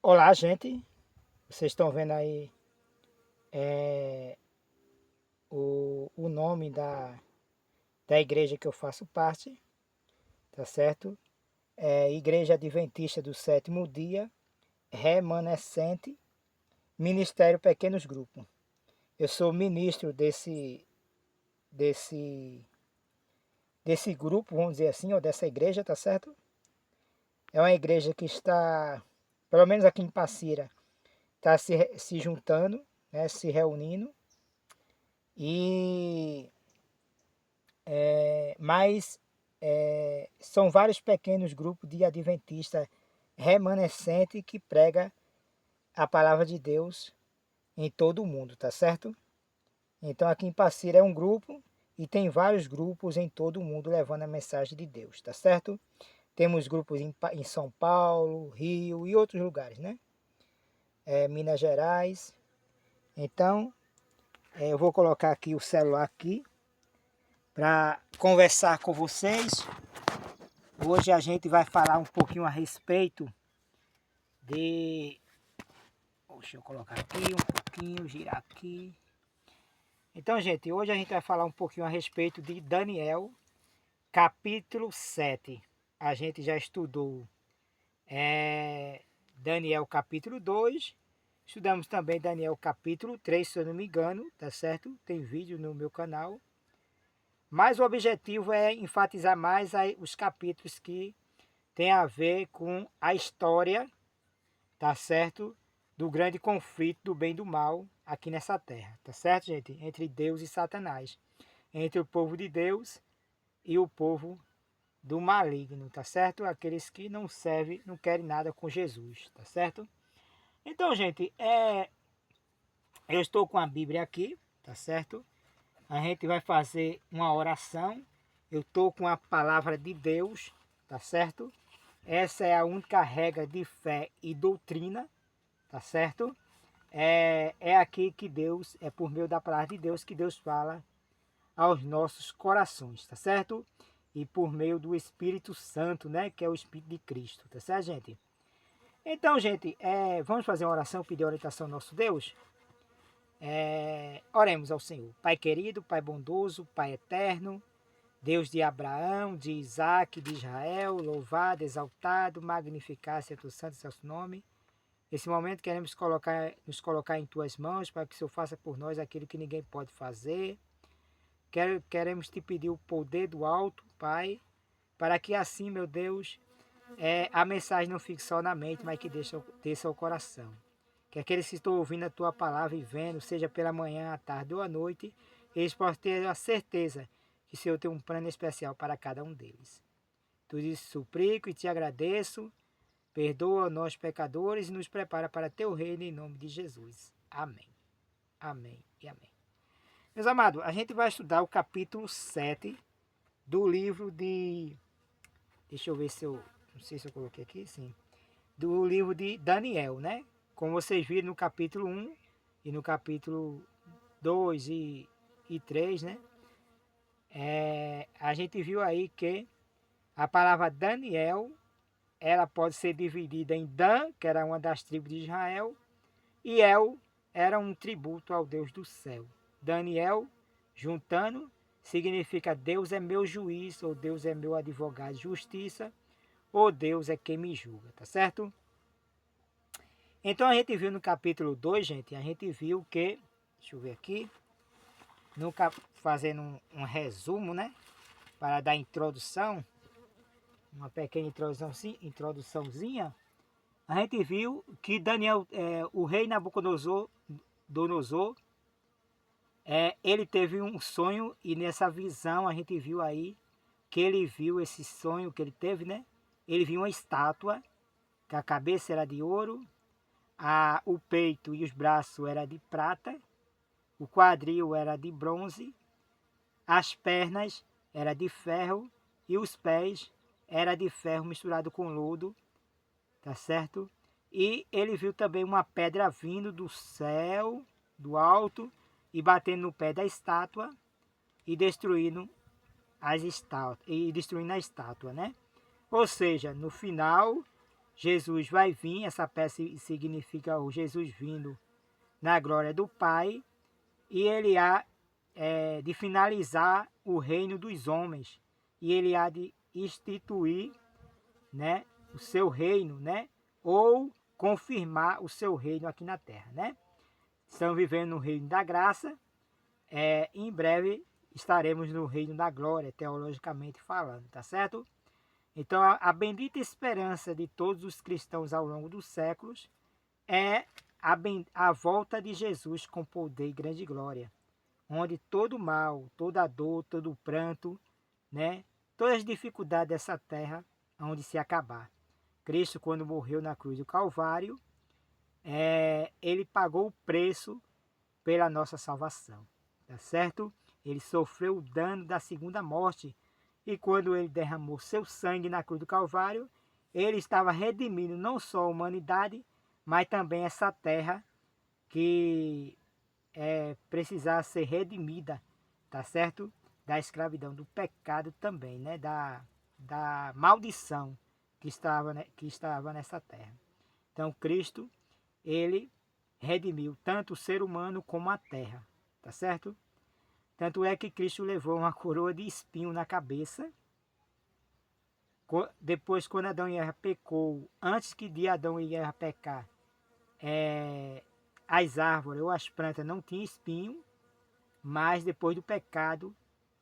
Olá, gente. Vocês estão vendo aí é, o nome da igreja que eu faço parte, tá certo? É Igreja Adventista do Sétimo Dia, Remanescente, Ministério Pequenos Grupos. Eu sou ministro desse, desse grupo, vamos dizer assim, ou dessa igreja, tá certo? É uma igreja que está, pelo menos aqui em Passira, está se juntando, né, se reunindo. E mas são vários pequenos grupos de adventistas remanescentes que prega a palavra de Deus em todo o mundo, tá certo? Então aqui em Passira é um grupo e tem vários grupos em todo o mundo levando a mensagem de Deus, tá certo? Temos grupos em São Paulo, Rio e outros lugares, né? Minas Gerais. Então eu vou colocar aqui o celular aqui para conversar com vocês. Hoje a gente vai falar um pouquinho a respeito de... Deixa eu colocar aqui um pouquinho, girar aqui. Então, gente, hoje a gente vai falar um pouquinho a respeito de Daniel, capítulo 7. A gente já estudou Daniel capítulo 2. Estudamos também Daniel capítulo 3, se eu não me engano, tá certo? Tem vídeo no meu canal. Mas o objetivo é enfatizar mais os capítulos que tem a ver com a história, tá certo? Do grande conflito do bem e do mal aqui nessa terra, tá certo, gente? Entre Deus e Satanás. Entre o povo de Deus e o povo do maligno, tá certo? Aqueles que não servem, não querem nada com Jesus, tá certo? Então, gente, eu estou com a Bíblia aqui, tá certo? A gente vai fazer uma oração. Eu estou com a palavra de Deus, tá certo? Essa é a única regra de fé e doutrina, tá certo? É aqui que Deus, é por meio da palavra de Deus que Deus fala aos nossos corações, tá certo? E por meio do Espírito Santo, né? Que é o Espírito de Cristo, tá certo, gente? Então, gente, vamos fazer uma oração, pedir orientação ao nosso Deus? Oremos ao Senhor. Pai querido, Pai bondoso, Pai eterno, Deus de Abraão, de Isaac, de Israel, louvado, exaltado, magnificado seja o teu santo e excelso nome. Nesse momento queremos nos colocar em tuas mãos para que o Senhor faça por nós aquilo que ninguém pode fazer. Queremos te pedir o poder do alto, Pai, para que assim, meu Deus, a mensagem não fique só na mente, mas que desça ao coração. Que aqueles que estão ouvindo a tua palavra e vendo, seja pela manhã, à tarde ou à noite, eles possam ter a certeza que o Senhor tem um plano especial para cada um deles. Tudo isso suplico e te agradeço. Perdoa nós pecadores e nos prepara para teu reino em nome de Jesus. Amém. Amém e amém. Meus amados, a gente vai estudar o capítulo 7 do livro de... Deixa eu ver se eu... Não sei se eu coloquei aqui, sim. Do livro de Daniel, né? Como vocês viram no capítulo 1 e no capítulo 2 e 3, né? A gente viu aí que a palavra Daniel, ela pode ser dividida em Dan, que era uma das tribos de Israel, e El era um tributo ao Deus do céu. Daniel, juntando, significa Deus é meu juiz, ou Deus é meu advogado de justiça, ou Deus é quem me julga, tá certo? Então a gente viu no capítulo 2, gente, a gente viu que, deixa eu ver aqui, fazendo um resumo, né? Para dar introdução, uma pequena introduçãozinha, a gente viu que Daniel, o rei Nabucodonosor, ele teve um sonho e nessa visão a gente viu aí que ele viu esse sonho que ele teve, né? Ele viu uma estátua, que a cabeça era de ouro, o peito e os braços era de prata, o quadril era de bronze, as pernas era de ferro e os pés era de ferro misturado com lodo, tá certo? E ele viu também uma pedra vindo do céu, do alto, e batendo no pé da estátua e destruindo destruindo a estátua, né? Ou seja, no final, Jesus vai vir, essa peça significa o Jesus vindo na glória do Pai, e ele há de finalizar o reino dos homens, e ele há de instituir, né, o seu reino, né, ou confirmar o seu reino aqui na terra, né? Estamos vivendo no reino da graça, em breve estaremos no reino da glória, teologicamente falando, tá certo? Então a bendita esperança de todos os cristãos ao longo dos séculos é a volta de Jesus com poder e grande glória, onde todo mal, toda dor, todo pranto, né, todas as dificuldades dessa terra hão de se acabar. Cristo, quando morreu na cruz do Calvário, ele pagou o preço pela nossa salvação, tá certo? Ele sofreu o dano da segunda morte, e quando ele derramou seu sangue na cruz do Calvário, ele estava redimindo não só a humanidade, mas também essa terra que precisava ser redimida, tá certo? Da escravidão, do pecado também, né? Da maldição que estava nessa terra. Então Cristo, ele redimiu tanto o ser humano como a terra, tá certo? Tanto é que Cristo levou uma coroa de espinho na cabeça. Depois, quando Adão e Eva pecou, antes que de Adão e Eva pecar, as árvores ou as plantas não tinham espinho, mas depois do pecado,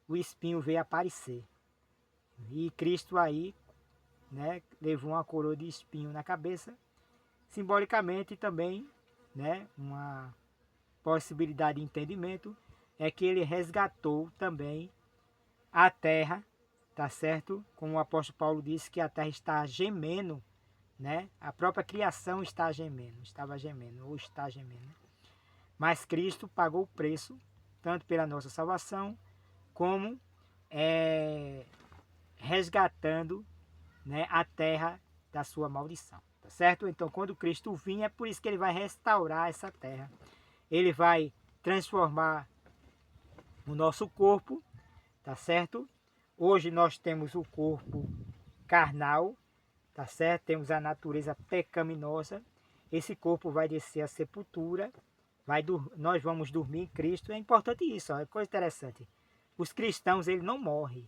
o espinho veio aparecer. E Cristo aí, né, levou uma coroa de espinho na cabeça, simbolicamente também, né, uma possibilidade de entendimento é que ele resgatou também a terra, tá certo? Como o apóstolo Paulo disse que a terra está gemendo, né? A própria criação está gemendo, estava gemendo ou está gemendo. Mas Cristo pagou o preço tanto pela nossa salvação como resgatando, né, a terra da sua maldição, tá certo? Então, quando Cristo vir, é por isso que ele vai restaurar essa terra. Ele vai transformar o nosso corpo, tá certo? Hoje nós temos o corpo carnal, tá certo? Temos a natureza pecaminosa. Esse corpo vai descer à sepultura, nós vamos dormir em Cristo. É importante isso, ó, é coisa interessante. Os cristãos, ele não morrem.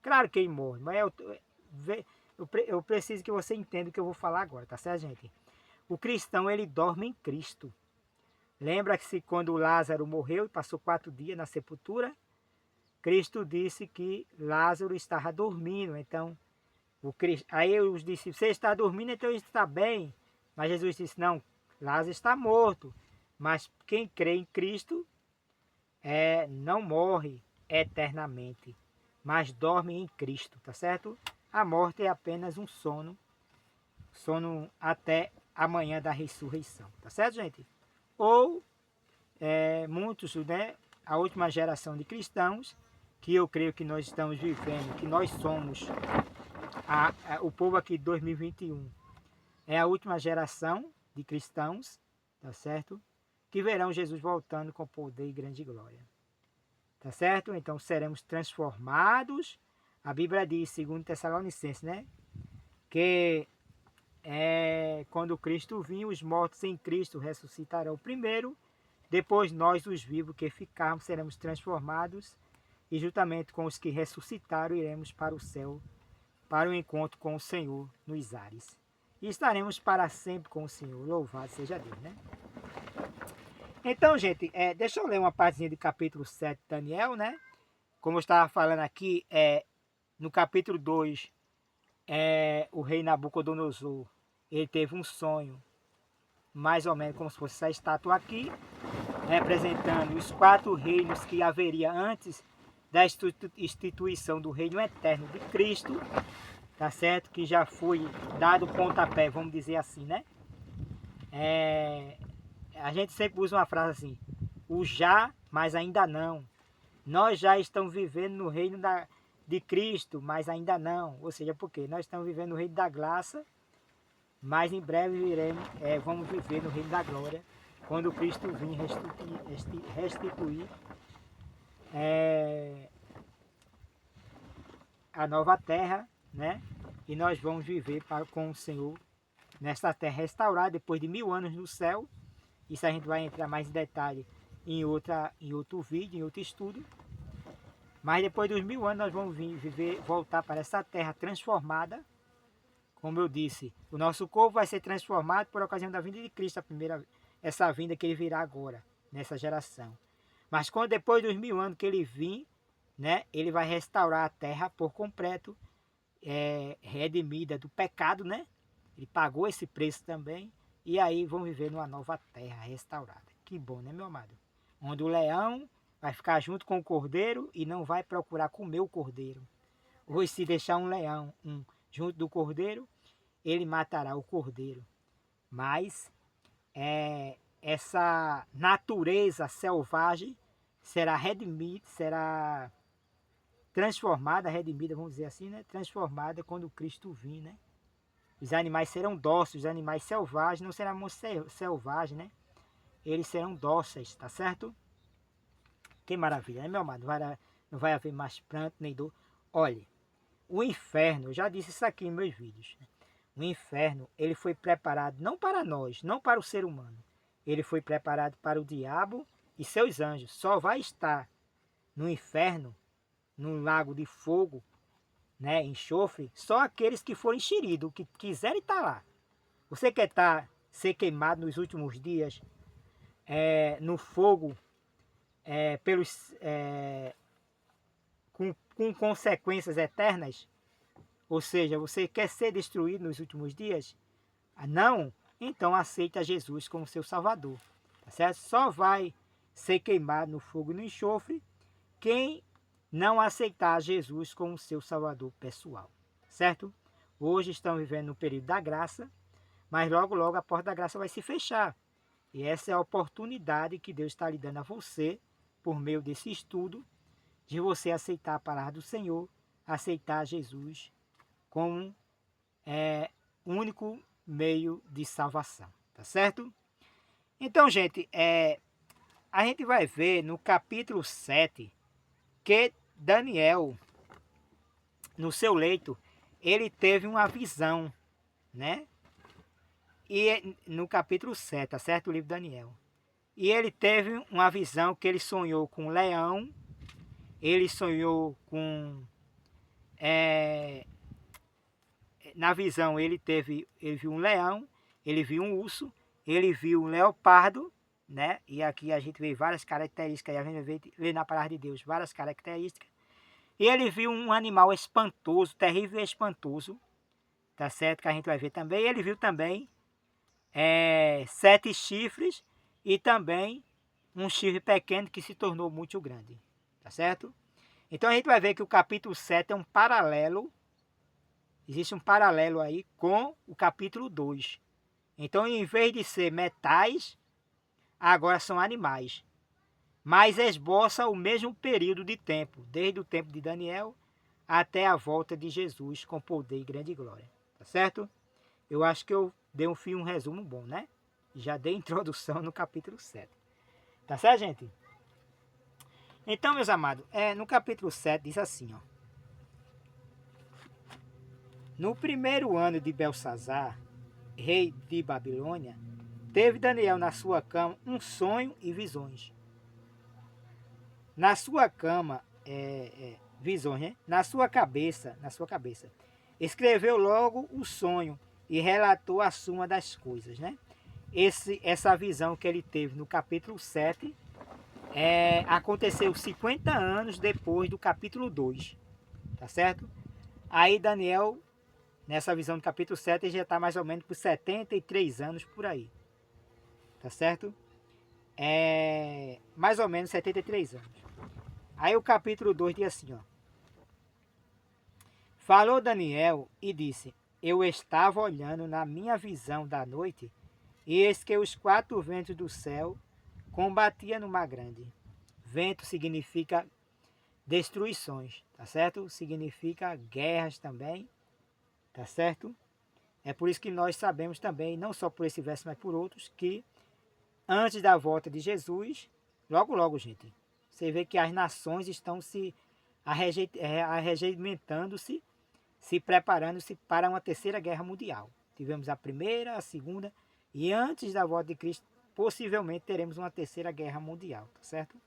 Claro que ele morre, mas eu preciso que você entenda o que eu vou falar agora, tá certo, gente? O cristão, ele dorme em Cristo. Lembra-se quando Lázaro morreu e passou 4 dias na sepultura? Cristo disse que Lázaro estava dormindo. Então, aí os discípulos, você está dormindo, então está bem. Mas Jesus disse, não, Lázaro está morto. Mas quem crê em Cristo não morre eternamente, mas dorme em Cristo, tá certo? A morte é apenas um sono até amanhã da ressurreição, tá certo, gente? Ou muitos, né, a última geração de cristãos, que eu creio que nós estamos vivendo, que nós somos o povo aqui de 2021, é a última geração de cristãos, tá certo? Que verão Jesus voltando com poder e grande glória. Tá certo? Então seremos transformados. A Bíblia diz, segundo Tessalonicenses, né? Que quando Cristo vir, os mortos em Cristo ressuscitarão primeiro. Depois nós, os vivos que ficarmos, seremos transformados. E juntamente com os que ressuscitaram, iremos para o céu, para o encontro com o Senhor nos ares. E estaremos para sempre com o Senhor. Louvado seja Deus, né? Então, gente, deixa eu ler uma partezinha do capítulo 7 de Daniel, né? Como eu estava falando aqui, no capítulo 2, o rei Nabucodonosor, ele teve um sonho, mais ou menos como se fosse essa estátua aqui, representando os 4 reinos que haveria antes da instituição do reino eterno de Cristo, tá certo? Que já foi dado o pontapé, vamos dizer assim, né? A gente sempre usa uma frase assim, o já, mas ainda não. Nós já estamos vivendo no reino de Cristo, mas ainda não. Ou seja, porque nós estamos vivendo no reino da graça, mas em breve vamos viver no reino da glória, quando Cristo vir restituir a nova terra, né? E nós vamos viver com o Senhor nessa terra restaurada, depois de 1000 anos no céu. Isso a gente vai entrar mais em detalhe em outro vídeo, em outro estudo. Mas depois dos 1000 anos nós vamos voltar para essa terra transformada. Como eu disse, o nosso corpo vai ser transformado por ocasião da vinda de Cristo, essa vinda que ele virá agora, nessa geração. Mas quando depois dos 1000 anos que ele vir, né, ele vai restaurar a terra por completo, redimida do pecado, né? Ele pagou esse preço também. E aí vão viver numa nova terra restaurada. Que bom, né, meu amado? Onde o leão vai ficar junto com o cordeiro e não vai procurar comer o cordeiro. Ou se deixar um leão junto do cordeiro, ele matará o cordeiro. Mas essa natureza selvagem será redimida, será transformada, redimida, vamos dizer assim, né? Transformada quando Cristo vir, né? Os animais serão dóceis, os animais selvagens não serão selvagens, né? Eles serão dóceis, tá certo? Que maravilha, né, meu amado? Não vai haver mais pranto nem dor. Olhe, o inferno, eu já disse isso aqui em meus vídeos, né? O inferno, ele foi preparado não para nós, não para o ser humano. Ele foi preparado para o diabo e seus anjos. Só vai estar no inferno, no lago de fogo, né, enxofre, só aqueles que forem enxeridos, que quiserem estar lá. Você quer ser queimado nos últimos dias, no fogo, com consequências eternas? Ou seja, você quer ser destruído nos últimos dias? Não? Então aceita Jesus como seu Salvador. Tá certo? Só vai ser queimado no fogo e no enxofre quem não aceitar Jesus como seu Salvador pessoal. Certo? Hoje estamos vivendo no período da graça, mas logo, logo a porta da graça vai se fechar. E essa é a oportunidade que Deus está lhe dando a você, por meio desse estudo, de você aceitar a palavra do Senhor, aceitar Jesus como único meio de salvação. Tá certo? Então, gente, a gente vai ver no capítulo 7 que Daniel, no seu leito, ele teve uma visão, né? E no capítulo 7, tá certo? O livro de Daniel. E ele teve uma visão que ele sonhou com um leão, ele sonhou com... na visão ele viu um leão, ele viu um urso, ele viu um leopardo, né? E aqui a gente vê várias características, a gente vê na palavra de Deus várias características. E ele viu um animal espantoso, terrível e espantoso, tá certo? Que a gente vai ver também. Ele viu também 7 chifres e também um chifre pequeno que se tornou muito grande, tá certo? Então a gente vai ver que o capítulo 7 é um paralelo, existe um paralelo aí com o capítulo 2. Então, em vez de ser metais, agora são animais. Mas esboça o mesmo período de tempo, desde o tempo de Daniel até a volta de Jesus com poder e grande glória. Tá certo? Eu acho que eu dei um resumo bom, né? Já dei introdução no capítulo 7. Tá certo, gente? Então, meus amados, no capítulo 7 diz assim, ó. No primeiro ano de Belsazar, rei de Babilônia, teve Daniel na sua cama um sonho e visões. Na sua cama, visões, né? Na sua cabeça, escreveu logo o sonho e relatou a suma das coisas, né? Essa visão que ele teve no capítulo 7 aconteceu 50 anos depois do capítulo 2, tá certo? Aí Daniel, nessa visão do capítulo 7, ele já está mais ou menos por 73 anos por aí, tá certo? Mais ou menos 73 anos. Aí o capítulo 2 diz assim, ó. Falou Daniel e disse, eu estava olhando na minha visão da noite, e eis que os 4 ventos do céu combatiam no mar grande. Vento significa destruições, tá certo? Significa guerras também, tá certo? É por isso que nós sabemos também, não só por esse verso, mas por outros, que antes da volta de Jesus, logo, logo, gente, você vê que as nações estão se arregimentando-se, se preparando-se para uma terceira guerra mundial. tivemos a primeira, a segunda, e antes da volta de Cristo, possivelmente teremos uma terceira guerra mundial, tá certo?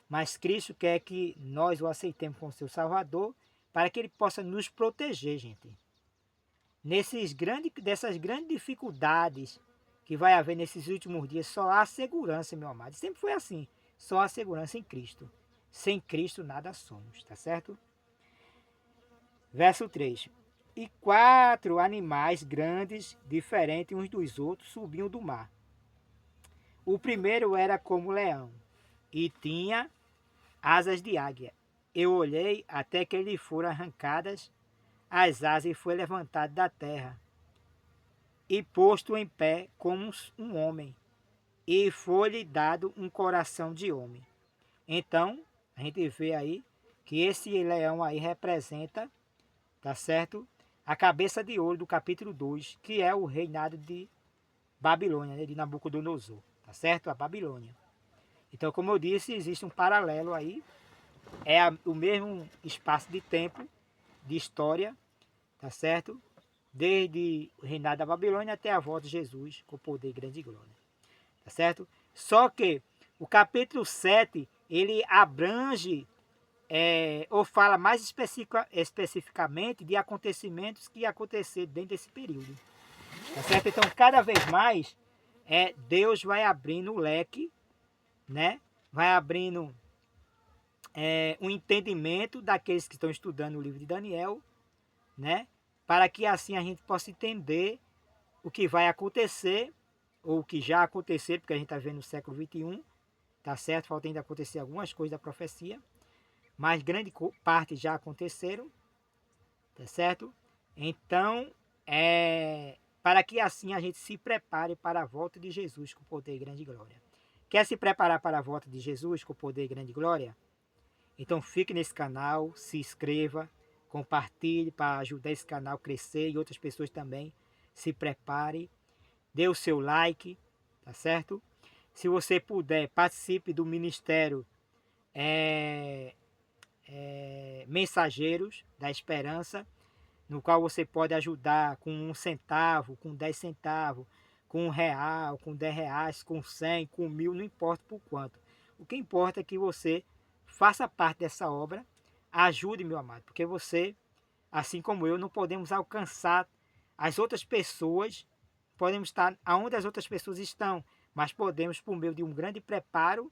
Mas Cristo quer que nós o aceitemos como seu Salvador, para que ele possa nos proteger, gente. Dessas grandes dificuldades que vai haver nesses últimos dias, só há segurança, meu amado. Sempre foi assim, só há segurança em Cristo. Sem Cristo nada somos, tá certo? Verso 3. E 4 animais grandes, diferentes uns dos outros, subiam do mar. O primeiro era como leão, e tinha asas de águia. Eu olhei até que lhe foram arrancadas as asas e foi levantado da terra, e posto em pé como um homem, e foi-lhe dado um coração de homem. Então, a gente vê aí que esse leão aí representa, tá certo? A cabeça de ouro do capítulo 2, que é o reinado de Babilônia, né? De Nabucodonosor, tá certo? A Babilônia. Então, como eu disse, existe um paralelo aí, o mesmo espaço de tempo, de história, tá certo? Desde o reinado da Babilônia até a volta de Jesus com poder, grande e glória. Tá certo? Só que o capítulo 7, ele abrange ou fala mais especificamente de acontecimentos que aconteceram dentro desse período. Tá certo? Então, cada vez mais, Deus vai abrindo o leque, né? Vai abrindo um entendimento daqueles que estão estudando o livro de Daniel, né? Para que assim a gente possa entender o que vai acontecer, ou o que já aconteceu, porque a gente está vendo no século XXI, tá certo? Falta ainda acontecer algumas coisas da profecia, mas grande parte já aconteceram, tá certo? Então, para que assim a gente se prepare para a volta de Jesus com poder e grande glória. Quer se preparar para a volta de Jesus com poder e grande glória? Então fique nesse canal, se inscreva, compartilhe para ajudar esse canal a crescer e outras pessoas também. Se prepare, dê o seu like, tá certo? Se você puder, participe do ministério Mensageiros da Esperança, no qual você pode ajudar com 1 centavo, com 10 centavos, com R$ 1, com R$ 10, com 100, com 1.000, não importa por quanto. O que importa é que você faça parte dessa obra, ajude, meu amado, porque você, assim como eu, não podemos alcançar as outras pessoas, podemos estar onde as outras pessoas estão, mas podemos, por meio de um grande preparo,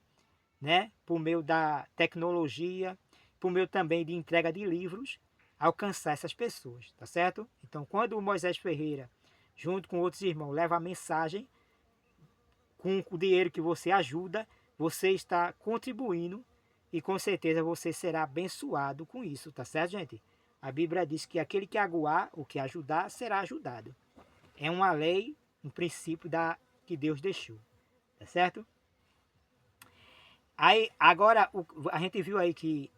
né, por meio da tecnologia, por meio também de entrega de livros, alcançar essas pessoas, tá certo? Então, quando o Moisés Ferreira, junto com outros irmãos, leva a mensagem, com o dinheiro que você ajuda, você está contribuindo e com certeza você será abençoado com isso, tá certo, gente? A Bíblia diz que aquele que aguar, o que ajudar, será ajudado. É uma lei, um princípio que Deus deixou, tá certo? Aí, agora, a gente viu aí que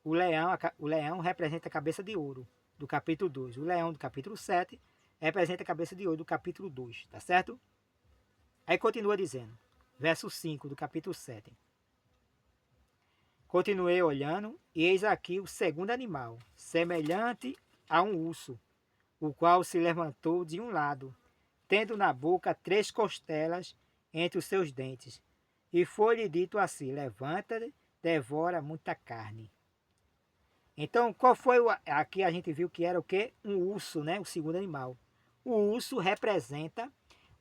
o leão representa a cabeça de ouro do capítulo 2. O leão do capítulo 7 representa a cabeça de ouro do capítulo 2, tá certo? Aí continua dizendo, verso 5 do capítulo 7. Continuei olhando, e eis aqui o segundo animal, semelhante a um urso, o qual se levantou de um lado, tendo na boca 3 costelas entre os seus dentes. E foi-lhe dito assim, levanta-te, devora muita carne. Então, qual foi aqui a gente viu que era o quê? Um urso, né? O segundo animal. O urso representa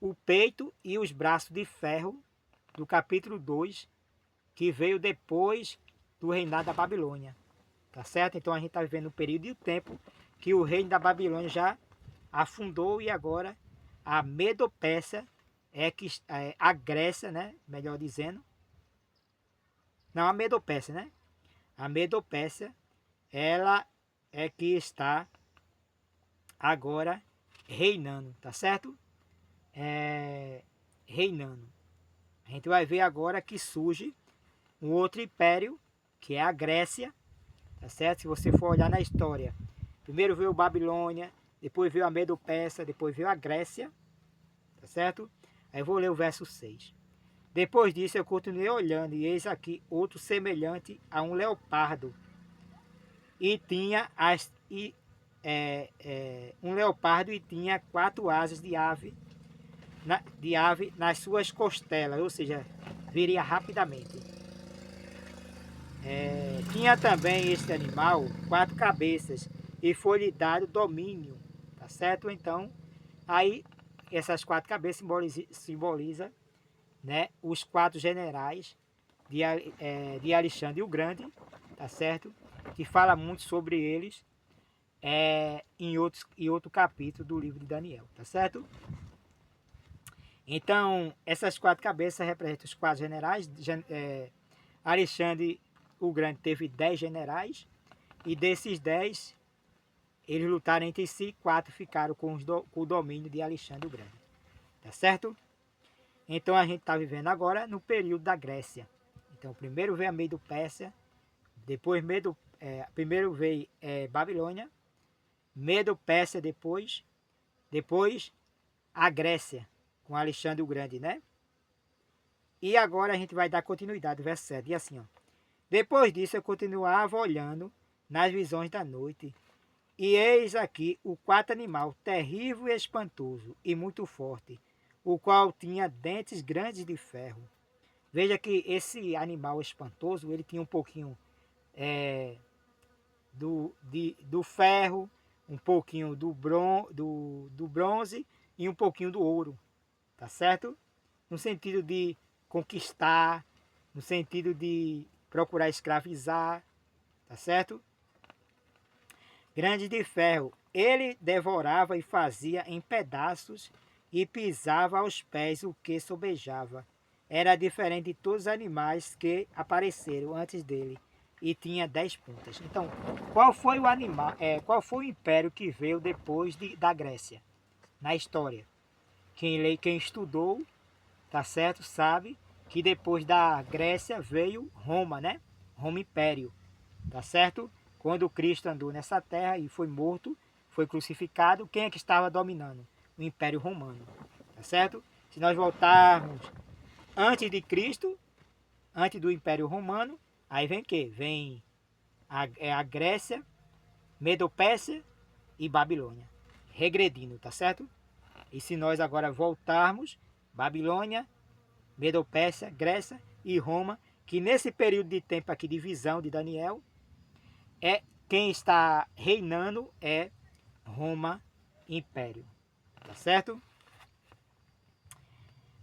o peito e os braços de ferro do capítulo 2, que veio depois do reinado da Babilônia. Tá certo? Então a gente está vivendo um período de tempo que o reino da Babilônia já afundou e agora a Medo-Pérsia a Grécia, né? Melhor dizendo. Não, a Medo-Pérsia, né? A Medo-Pérsia, ela é que está agora reinando, tá certo? Reinando. A gente vai ver agora que surge um outro império, que é a Grécia, tá certo? Se você for olhar na história, primeiro veio a Babilônia, depois veio a Medo-Pérsia, depois veio a Grécia, tá certo? Aí eu vou ler o verso 6. Depois disso eu continuei olhando, e eis aqui outro semelhante a um leopardo, e um leopardo e tinha 4 asas de ave, nas suas costelas, ou seja, viria rapidamente. Tinha também este animal 4 cabeças e foi-lhe dado domínio, tá certo? Então, aí essas 4 cabeças simboliza, né, os 4 generais de Alexandre o Grande, tá certo? Que fala muito sobre eles em outro capítulo do livro de Daniel, tá certo? Então, essas 4 cabeças representam os 4 generais. Alexandre o Grande teve 10 generais, e desses 10, eles lutaram entre si, 4 ficaram com o domínio de Alexandre o Grande, tá certo? Então a gente está vivendo agora no período da Grécia. Então primeiro veio a Medo-Pérsia, depois primeiro veio Babilônia, Medo-Pérsia depois a Grécia, com Alexandre o Grande, né? E agora a gente vai dar continuidade, verso 7, e assim, ó. Depois disso eu continuava olhando nas visões da noite, e eis aqui o quarto animal, terrível e espantoso, e muito forte, o qual tinha dentes grandes de ferro. Veja que esse animal espantoso, ele tinha um pouquinho do ferro, um pouquinho do bronze e um pouquinho do ouro, tá certo? No sentido de conquistar, no sentido de procurar escravizar, tá certo? Grande de ferro, ele devorava e fazia em pedaços e pisava aos pés o que sobejava. Era diferente de todos os animais que apareceram antes dele e tinha 10 pontas. Então, qual foi o animal, qual foi o império que veio depois da Grécia na história? Quem estudou, tá certo, sabe que depois da Grécia veio Roma, né? Roma Império, tá certo? Quando Cristo andou nessa terra e foi morto, foi crucificado, quem é que estava dominando? O Império Romano, tá certo? Se nós voltarmos antes de Cristo, antes do Império Romano, aí vem o quê? Vem a Grécia, Medo-Pérsia e Babilônia, regredindo, tá certo? E se nós agora voltarmos, Babilônia, Medo-Pérsia, Grécia e Roma, que nesse período de tempo aqui de visão de Daniel, quem está reinando é Roma Império, tá certo?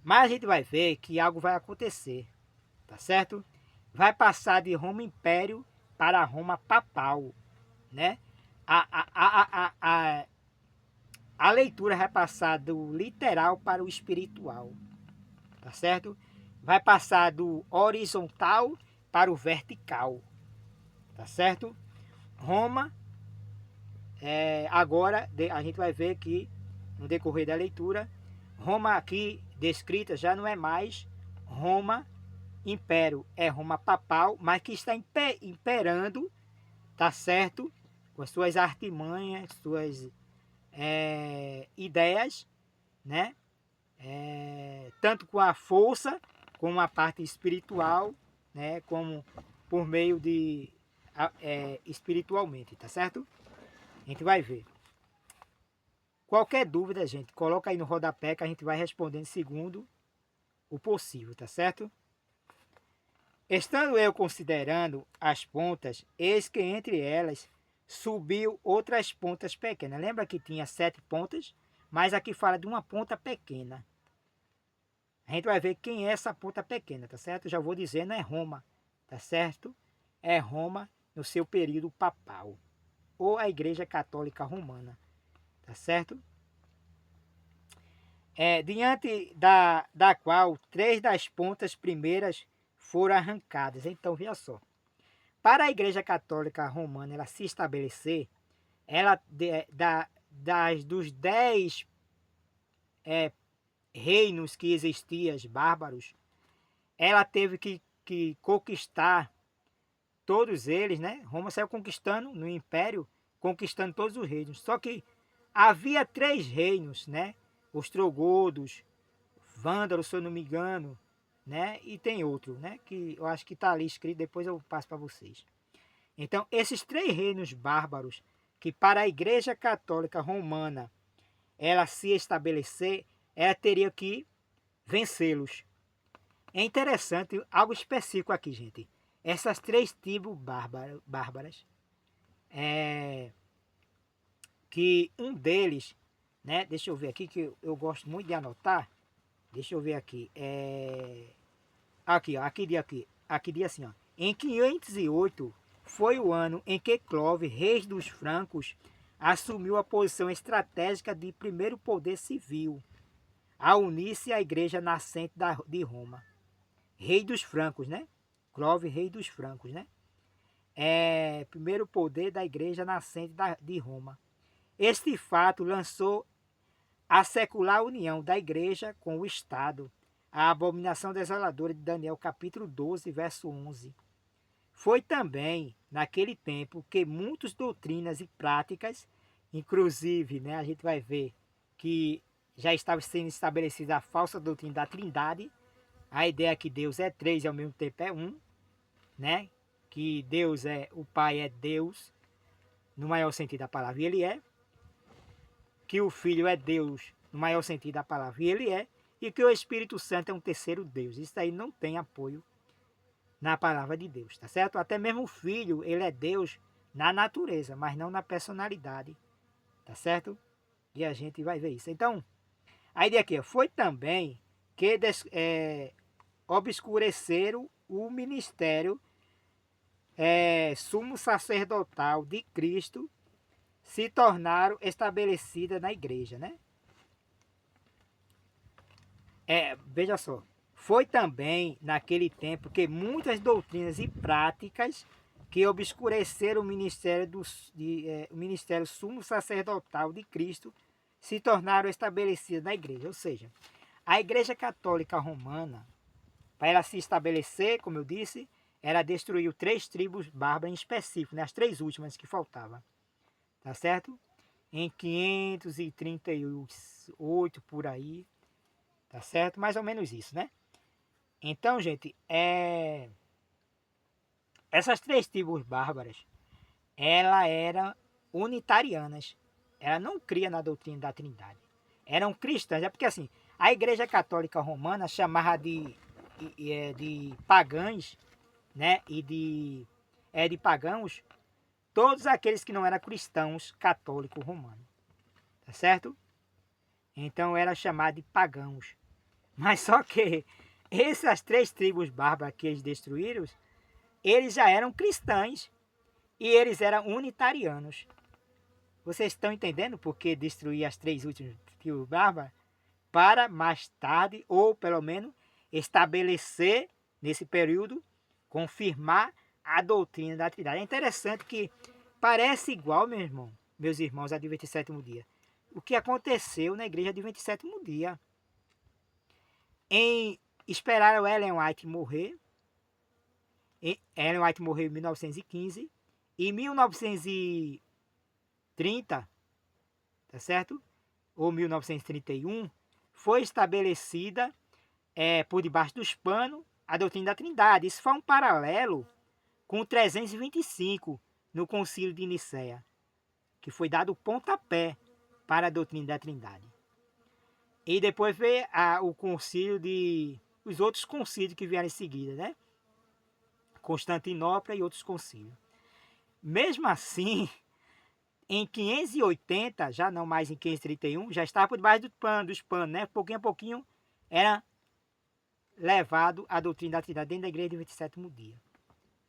Mas a gente vai ver que algo vai acontecer, tá certo? Vai passar de Roma Império para Roma Papal, né? A leitura vai passar do literal para o espiritual, tá certo? Vai passar do horizontal para o vertical, tá certo? Roma, agora a gente vai ver que no decorrer da leitura, Roma aqui descrita já não é mais Roma Império, é Roma Papal, mas que está imperando, tá certo? Com as suas artimanhas, suas ideias, né? Tanto com a força, como a parte espiritual, né? Como por meio de espiritualmente, tá certo? A gente vai ver. Qualquer dúvida, gente, coloca aí no rodapé que a gente vai respondendo segundo o possível, tá certo? Estando eu considerando as pontas, eis que entre elas subiu outras pontas pequenas. Lembra que tinha 7 pontas? Mas aqui fala de uma ponta pequena. A gente vai ver quem é essa ponta pequena, tá certo? Já vou dizendo, é Roma, tá certo? É Roma no seu período papal, ou a Igreja Católica Romana, tá certo? Diante da qual 3 das pontas primeiras foram arrancadas. Então, veja só. Para a Igreja Católica Romana ela se estabelecer, ela dos 10 reinos que existiam, bárbaros, ela teve que conquistar todos eles, né? Roma saiu conquistando no Império, conquistando todos os reinos. Só que havia 3 reinos, né? Ostrogodos, Vândalos, se eu não me engano, né? E tem outro, né? Que eu acho que está ali escrito, depois eu passo para vocês. Então, esses 3 reinos bárbaros que para a Igreja Católica Romana ela se estabelecer, ela teria que vencê-los. É interessante algo específico aqui, gente. Essas três tribos bárbaras, que um deles, né? Deixa eu ver aqui que eu gosto muito de anotar. Deixa eu ver aqui. Aqui, ó, aqui diz assim, ó. Em 508 foi o ano em que Clovis, rei dos francos, assumiu a posição estratégica de primeiro poder civil, a unir-se à igreja nascente de Roma. Rei dos francos, né? Clovis, rei dos francos, né? Primeiro poder da igreja nascente de Roma. Este fato lançou a secular união da igreja com o Estado, a abominação desoladora de Daniel capítulo 12, verso 11. Foi também naquele tempo que muitas doutrinas e práticas, inclusive, né, a gente vai ver que já estava sendo estabelecida a falsa doutrina da Trindade, a ideia que Deus é três e ao mesmo tempo é um, né? Que Deus o Pai é Deus, no maior sentido da palavra, e Ele é. Que o Filho é Deus, no maior sentido da palavra, e Ele é. E que o Espírito Santo é um terceiro Deus. Isso aí não tem apoio na palavra de Deus, tá certo? Até mesmo o Filho, ele é Deus na natureza, mas não na personalidade, tá certo? E a gente vai ver isso. Então, a ideia aqui foi também que obscureceram o ministério sumo sacerdotal de Cristo, se tornaram estabelecidas na igreja, né? Veja só, foi também naquele tempo que muitas doutrinas e práticas que obscureceram o ministério sumo sacerdotal de Cristo se tornaram estabelecidas na igreja. Ou seja, a igreja católica romana, para ela se estabelecer, como eu disse, ela destruiu três tribos bárbaras em específico, né? As três últimas que faltavam, tá certo? Em 538 por aí, tá certo? Mais ou menos isso, né? Então, gente, essas três tribos bárbaras, elas eram unitarianas. Ela não cria na doutrina da Trindade. Eram cristãs. É porque assim, a Igreja Católica Romana chamava de pagãs, né? E de pagãos, todos aqueles que não eram cristãos católicos romanos. Tá certo? Então era chamado de pagãos. Mas só que essas três tribos bárbaras que eles destruíram, eles já eram cristãos e eles eram unitarianos. Vocês estão entendendo por que destruir as três últimas tribos bárbaras? Para mais tarde, ou pelo menos estabelecer nesse período, confirmar a doutrina da Trindade. É interessante que parece igual, meus irmãos, Adventista sétimo dia. O que aconteceu na igreja Adventista sétimo dia. Esperaram Ellen White morrer. Ellen White morreu em 1915. Em 1930, tá certo? Ou 1931, foi estabelecida por debaixo dos panos a doutrina da Trindade. Isso foi um paralelo com o 325 no Concílio de Nicéia, que foi dado o pontapé para a doutrina da Trindade. E depois veio o concílio os outros concílios que vieram em seguida, né? Constantinopla e outros concílios. Mesmo assim, em 580, já não mais em 531, já estava por debaixo dos panos, né? Pouquinho a pouquinho era levado a doutrina da Trindade dentro da igreja do 27º dia.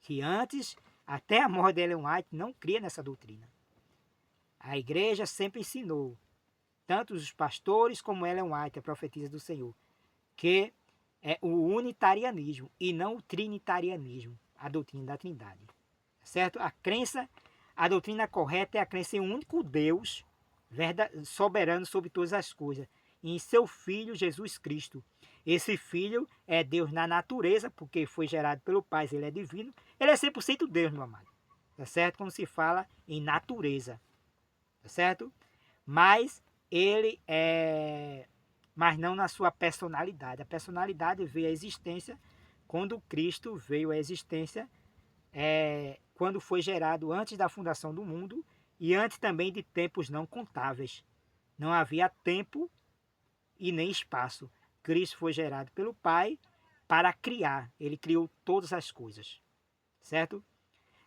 Que antes, até a morte de Ellen White, não cria nessa doutrina. A igreja sempre ensinou, tanto os pastores como Ellen White, a profetisa do Senhor, que é o unitarianismo e não o trinitarianismo, a doutrina da Trindade. Certo? A doutrina correta é a crença em um único Deus, soberano sobre todas as coisas, e em seu Filho Jesus Cristo. Esse Filho é Deus na natureza, porque foi gerado pelo Pai, ele é divino. Ele é 100% Deus, meu amado. Tá certo? Como se fala em natureza. Tá certo? Mas ele mas não na sua personalidade. A personalidade veio à existência quando Cristo veio à existência, quando foi gerado antes da fundação do mundo e antes também de tempos não contáveis. Não havia tempo e nem espaço. Cristo foi gerado pelo Pai para criar. Ele criou todas as coisas. Certo?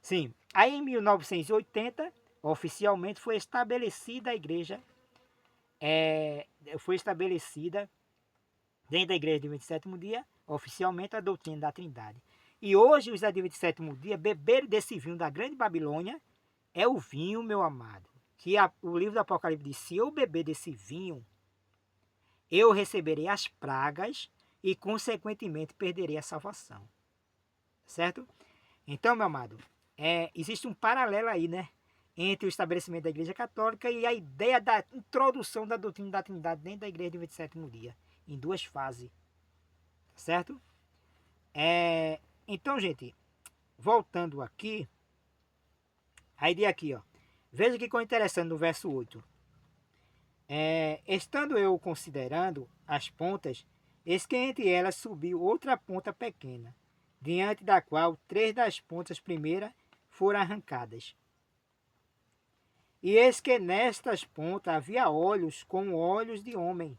Sim. Aí em 1980, oficialmente foi estabelecida a igreja. Foi estabelecida dentro da igreja do 27º dia, oficialmente a doutrina da Trindade. E hoje os adventistas do sétimo dia beberam desse vinho da grande Babilônia. É o vinho, meu amado, que o livro do Apocalipse diz: se eu beber desse vinho, eu receberei as pragas e, consequentemente, perderei a salvação. Certo? Então, meu amado, existe um paralelo aí, né? Entre o estabelecimento da Igreja Católica e a ideia da introdução da doutrina da Trindade dentro da Igreja do 27º dia, em duas fases. Certo? Então, gente, voltando aqui, aí de aqui, ó. Veja que coisa interessante no verso 8. Estando eu considerando as pontas, eis que entre elas subiu outra ponta pequena, diante da qual 3 das pontas primeiras foram arrancadas. E eis que nestas pontas havia olhos como olhos de homem.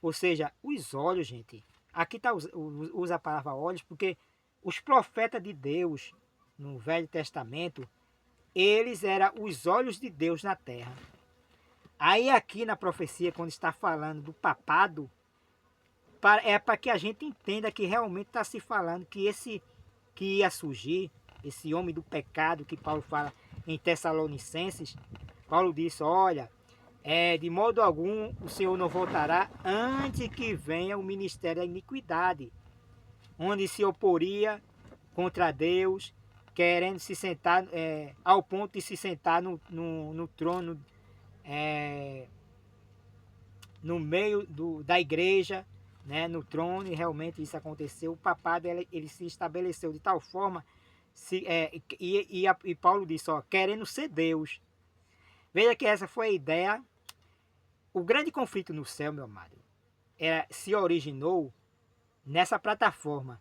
Ou seja, os olhos, gente. Aqui usa a palavra olhos porque os profetas de Deus, no Velho Testamento, eles eram os olhos de Deus na terra. Aí aqui na profecia, quando está falando do papado, é para que a gente entenda que realmente está se falando que ia surgir, esse homem do pecado que Paulo fala em Tessalonicenses. Paulo disse: olha, de modo algum o Senhor não voltará antes que venha o ministério da iniquidade, onde se oporia contra Deus, querendo se sentar, ao ponto de se sentar no trono, no meio da igreja, né, no trono, e realmente isso aconteceu. O papado ele se estabeleceu de tal forma, e Paulo disse, ó, querendo ser Deus. Veja que essa foi a ideia. O grande conflito no céu, meu amado, se originou nessa plataforma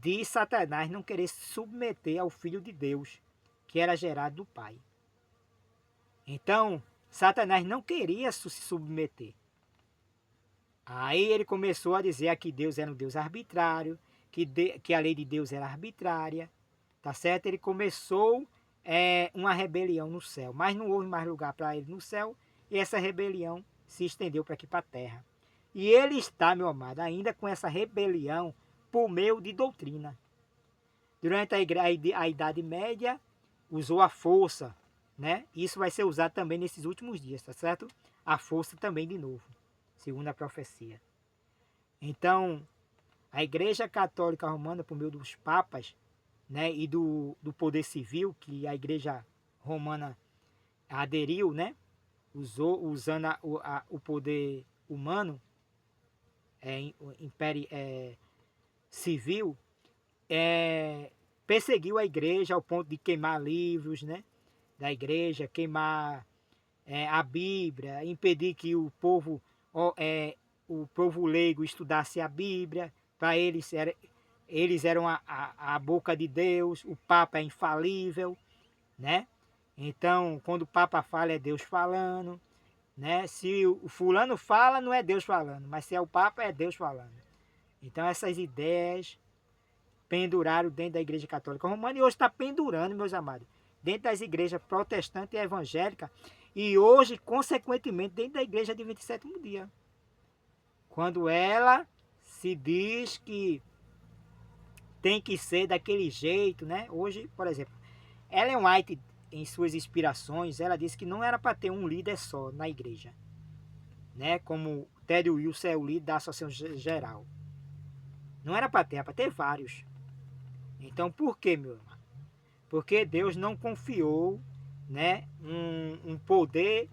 de Satanás não querer se submeter ao Filho de Deus, que era gerado do Pai. Então, Satanás não queria se submeter. Aí ele começou a dizer que Deus era um Deus arbitrário, que a lei de Deus era arbitrária, tá certo? Ele começou uma rebelião no céu, mas não houve mais lugar para ele no céu, e essa rebelião se estendeu para aqui para a terra. E ele está, meu amado, ainda com essa rebelião por meio de doutrina. Durante a Idade Média, usou a força, né? Isso vai ser usado também nesses últimos dias, tá certo? A força também de novo, segundo a profecia. Então, a Igreja Católica Romana, por meio dos papas, né, e do poder civil que a Igreja Romana aderiu, né, usando o poder humano, império civil, perseguiu a igreja ao ponto de queimar livros, né, da igreja, queimar a Bíblia, impedir que o povo leigo estudasse a Bíblia. Para eles eram a boca de Deus, o Papa é infalível, né? Então, quando o Papa fala, é Deus falando, né? Se o fulano fala, não é Deus falando, mas se é o Papa, é Deus falando. Então, essas ideias penduraram dentro da Igreja Católica Romana e hoje está pendurando, meus amados, dentro das igrejas protestantes e evangélicas e hoje, consequentemente, dentro da Igreja de 27º dia. Quando ela se diz que tem que ser daquele jeito, né? Hoje, por exemplo, Ellen White, em suas inspirações, ela disse que não era para ter um líder só na igreja, né? Como Ted Wilson é o líder da Associação Geral. Não era para ter vários. Então, por que, meu irmão? Porque Deus não confiou, né, um poder,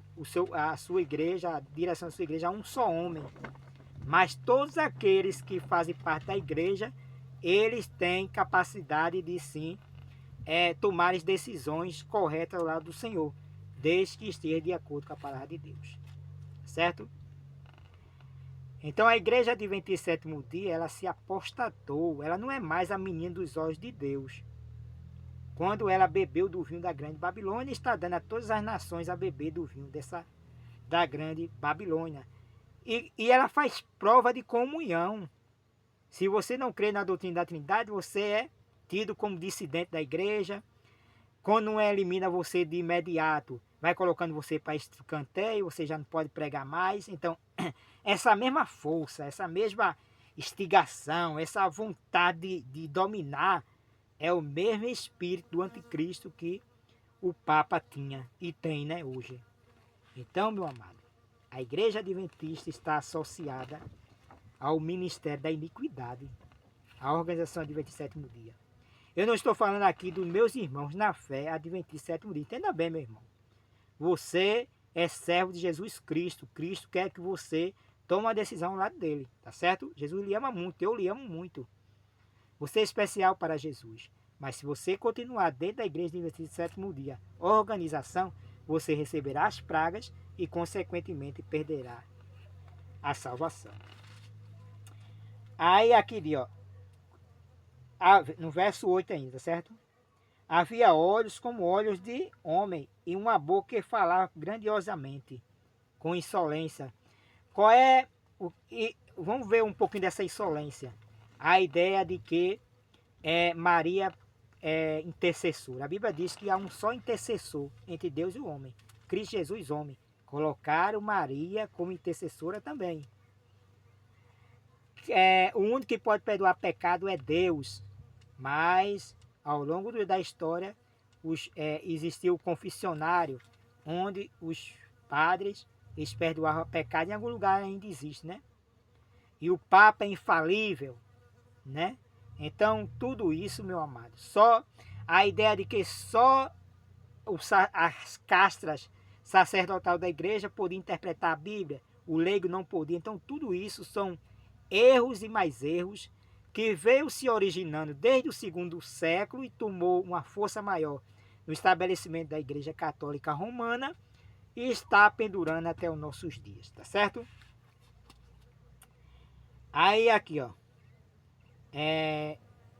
a sua igreja, a direção da sua igreja, a um só homem. Mas todos aqueles que fazem parte da igreja, eles têm capacidade de sim tomar as decisões corretas ao lado do Senhor, desde que esteja de acordo com a palavra de Deus. Certo? Então a igreja adventista do sétimo dia, ela se apostatou, ela não é mais a menina dos olhos de Deus. quando ela bebeu do vinho da grande Babilônia, está dando a todas as nações a beber do vinho da grande Babilônia. E ela faz prova de comunhão. Se você não crê na doutrina da Trindade, você é tido como dissidente da igreja. Quando não elimina você de imediato, vai colocando você para escanteio, você já não pode pregar mais. Então, essa mesma força, essa mesma instigação, essa vontade de dominar, é o mesmo espírito do anticristo que o Papa tinha e tem, né, hoje. Então, meu amado, a Igreja Adventista está associada ao Ministério da Iniquidade, à Organização Adventista Sétimo Dia. Eu não estou falando aqui dos meus irmãos na fé Adventista Sétimo Dia. Entenda bem, meu irmão. Você é servo de Jesus Cristo. Cristo quer que você tome uma decisão ao lado dele, tá certo? Jesus lhe ama muito, eu lhe amo muito. Você é especial para Jesus. Mas se você continuar dentro da Igreja Adventista Sétimo Dia, organização, você receberá as pragas e, consequentemente, perderá a salvação. Aí aqui, ó, no verso 8 ainda, certo? Havia olhos como olhos de homem e uma boca que falava grandiosamente, com insolência. Qual é vamos ver um pouquinho dessa insolência. A ideia de que Maria é intercessora. A Bíblia diz que há um só intercessor entre Deus e o homem. Cristo Jesus, homem. Colocaram Maria como intercessora também. O único que pode perdoar pecado é Deus. Mas, ao longo da história, existiu o confessionário, onde os padres eles perdoavam pecado. Em algum lugar ainda existe, né? E o Papa é infalível, né? Então, tudo isso, meu amado, só a ideia de que só as castras sacerdotal da igreja podiam interpretar a Bíblia, o leigo não podia. Então, tudo isso são erros e mais erros que veio se originando desde o segundo século e tomou uma força maior no estabelecimento da Igreja Católica Romana e está pendurando até os nossos dias, tá certo? Aí aqui, ó,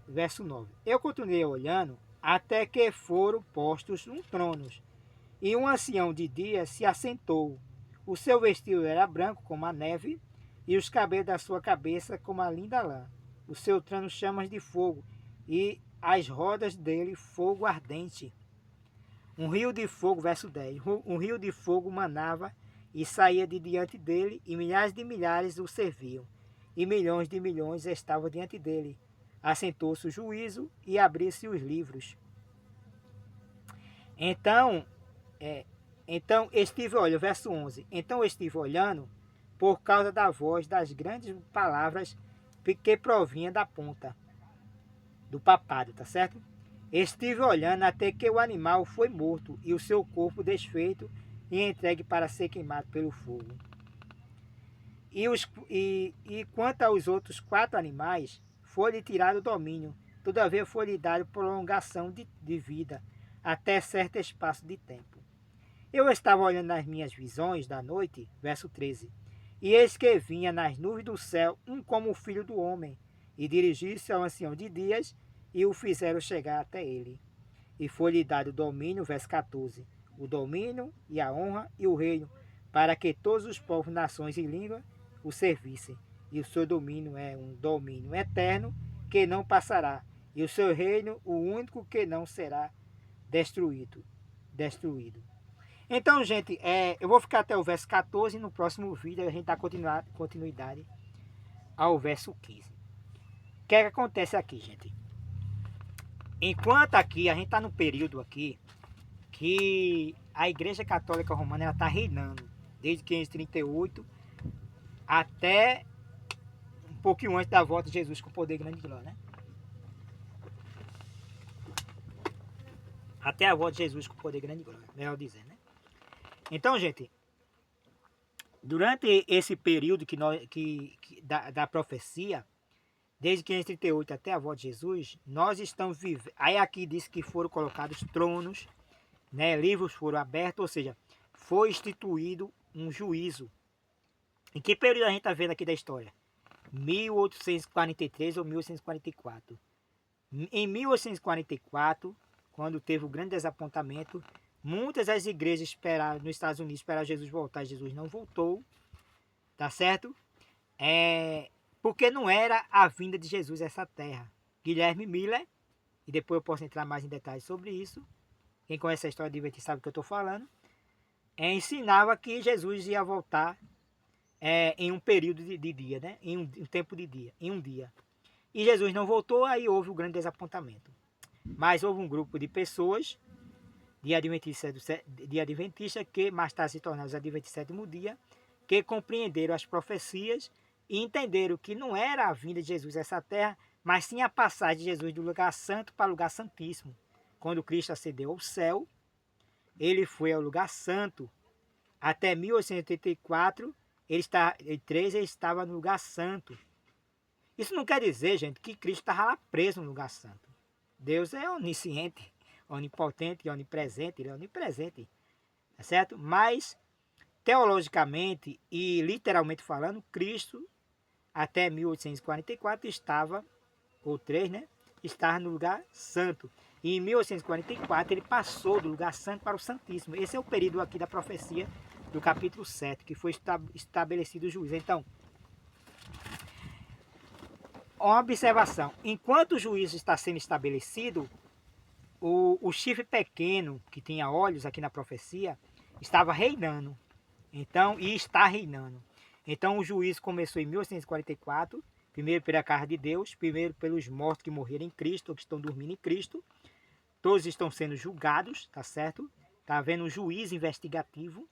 verso 9. Eu continuei olhando até que foram postos tronos, e um ancião de dia se assentou. O seu vestido era branco como a neve, e os cabelos da sua cabeça como a linda lã. O seu trono chamas de fogo, e as rodas dele fogo ardente. Um rio de fogo, verso 10. Um rio de fogo manava e saía de diante dele, e milhares de milhares o serviam, e milhões de milhões estavam diante dele. Assentou-se o juízo e abriu-se os livros. Então estive olhando, verso 11. Então estive olhando por causa da voz das grandes palavras que provinha da ponta do papado, tá certo? Estive olhando até que o animal foi morto e o seu desfeito e entregue para ser queimado pelo fogo. E quanto aos outros 4 animais, foi-lhe tirado o domínio, todavia foi-lhe dado prolongação de vida, até certo espaço de tempo. Eu estava olhando nas minhas visões da noite, verso 13, e eis que vinha nas nuvens do céu um como o filho do homem, e dirigiu-se ao ancião de dias, e o fizeram chegar até ele. E foi-lhe dado o domínio, verso 14, o domínio e a honra e o reino, para que todos os povos, nações e línguas o servissem. E o seu domínio é um domínio eterno, que não passará, e o seu reino, o único que não será destruído. Então, gente, eu vou ficar até o verso 14 e no próximo vídeo a gente dá continuidade ao verso 15. O que é que acontece aqui, gente? Enquanto aqui, a gente está no período aqui que a Igreja Católica Romana está reinando, desde 538 até um pouquinho antes da volta de Jesus com poder grande de glória, né? Até a volta de Jesus com poder grande de glória, melhor dizendo, né? Então, gente, durante esse período da profecia, desde 538 até a volta de Jesus, nós estamos vivendo. Aí aqui diz que foram colocados tronos, né? Livros foram abertos, ou seja, foi instituído um juízo. Em que período a gente está vendo aqui da história? 1843 ou 1844. Em 1844 quando teve o grande desapontamento, muitas das igrejas esperaram, nos Estados Unidos, esperaram Jesus voltar, e Jesus não voltou, tá certo? Porque não era a vinda de Jesus a essa terra. Guilherme Miller, e depois eu posso entrar mais em detalhes sobre isso, quem conhece a história de Adventista sabe o que eu estou falando, ensinava que Jesus ia voltar em um período de dia, né? Em um tempo de dia, em um dia. E Jesus não voltou, aí houve um grande desapontamento. Mas houve um grupo de pessoas de Adventista que mais tarde se tornaram os Adventistas do sétimo dia, que compreenderam as profecias e entenderam que não era a vinda de Jesus a essa terra, mas sim a passagem de Jesus do lugar santo para o lugar santíssimo. Quando Cristo ascendeu ao céu, ele foi ao lugar santo. Até 1884, ele estava no lugar santo. Isso não quer dizer, gente, que Cristo estava lá preso no lugar santo. Deus é onisciente, onipotente e onipresente, ele é onipresente, tá certo? Mas, teologicamente e literalmente falando, Cristo, até 1844, estava, ou 3, né? Estava no lugar santo. E em 1844 ele passou do lugar santo para o santíssimo. Esse é o período aqui da profecia do capítulo 7, que foi estabelecido o juízo. Então, uma observação, enquanto o juízo está sendo estabelecido, o chifre pequeno, que tinha olhos aqui na profecia, estava reinando. Então, e está reinando. Então o juízo começou em 1844, primeiro pela casa de Deus, primeiro pelos mortos que morreram em Cristo, ou que estão dormindo em Cristo. Todos estão sendo julgados, tá certo? Está havendo um juízo investigativo.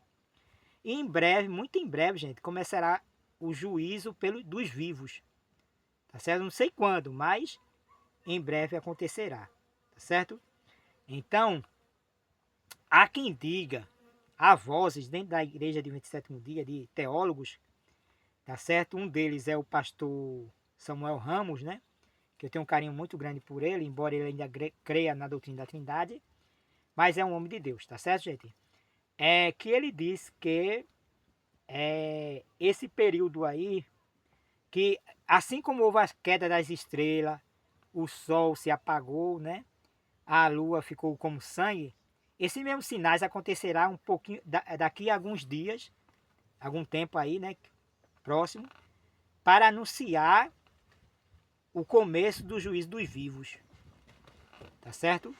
E em breve, muito em breve, gente, começará o juízo dos vivos. Tá certo? Não sei quando, mas em breve acontecerá. Tá certo? Então, há quem diga, há vozes dentro da igreja de 27º dia, de teólogos, tá certo? Um deles é o pastor Samuel Ramos, né? Que eu tenho um carinho muito grande por ele, embora ele ainda creia na doutrina da Trindade, mas é um homem de Deus, tá certo, gente? Que ele diz que esse período aí, que assim como houve a queda das estrelas, o sol se apagou, né? A lua ficou como sangue, esses mesmos sinais acontecerá um pouquinho daqui a alguns dias, algum tempo aí, né? Próximo, para anunciar o começo do juízo dos vivos. Tá certo?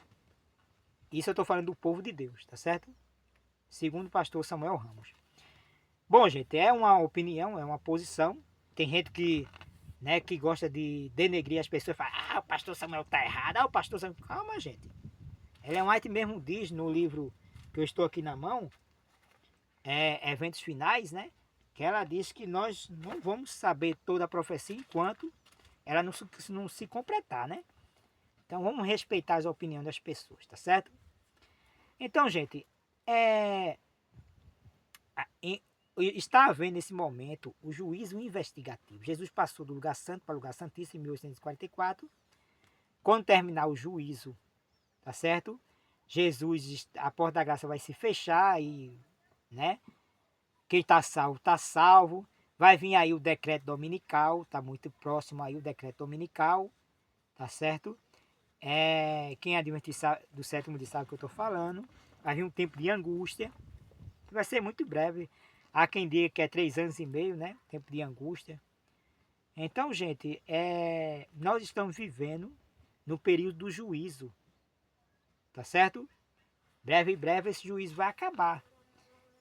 Isso eu estou falando do povo de Deus, tá certo? Segundo o pastor Samuel Ramos. Bom, gente, é uma opinião, é uma posição. Tem gente que, né, que gosta de denegrir as pessoas e fala, o pastor Samuel está errado, o pastor Samuel... Calma, gente. Ellen White mesmo diz no livro que eu estou aqui na mão, Eventos Finais, né? Que ela diz que nós não vamos saber toda a profecia enquanto ela não se completar, né? Então vamos respeitar as opiniões das pessoas, tá certo? Então, gente, está havendo nesse momento o juízo investigativo. Jesus passou do lugar santo para o lugar santíssimo em 1844. Quando terminar o juízo, tá certo? Jesus, a porta da graça vai se fechar e, né? Quem está salvo, está salvo. Vai vir aí o decreto dominical, está muito próximo aí o decreto dominical, tá certo? Quem é adventista do sétimo dia sabe o que eu estou falando. Vai vir um tempo de angústia, que vai ser muito breve. Há quem diga que é 3 anos e meio, né? Tempo de angústia. Então, gente, nós estamos vivendo no período do juízo, tá certo? Breve em breve esse juízo vai acabar.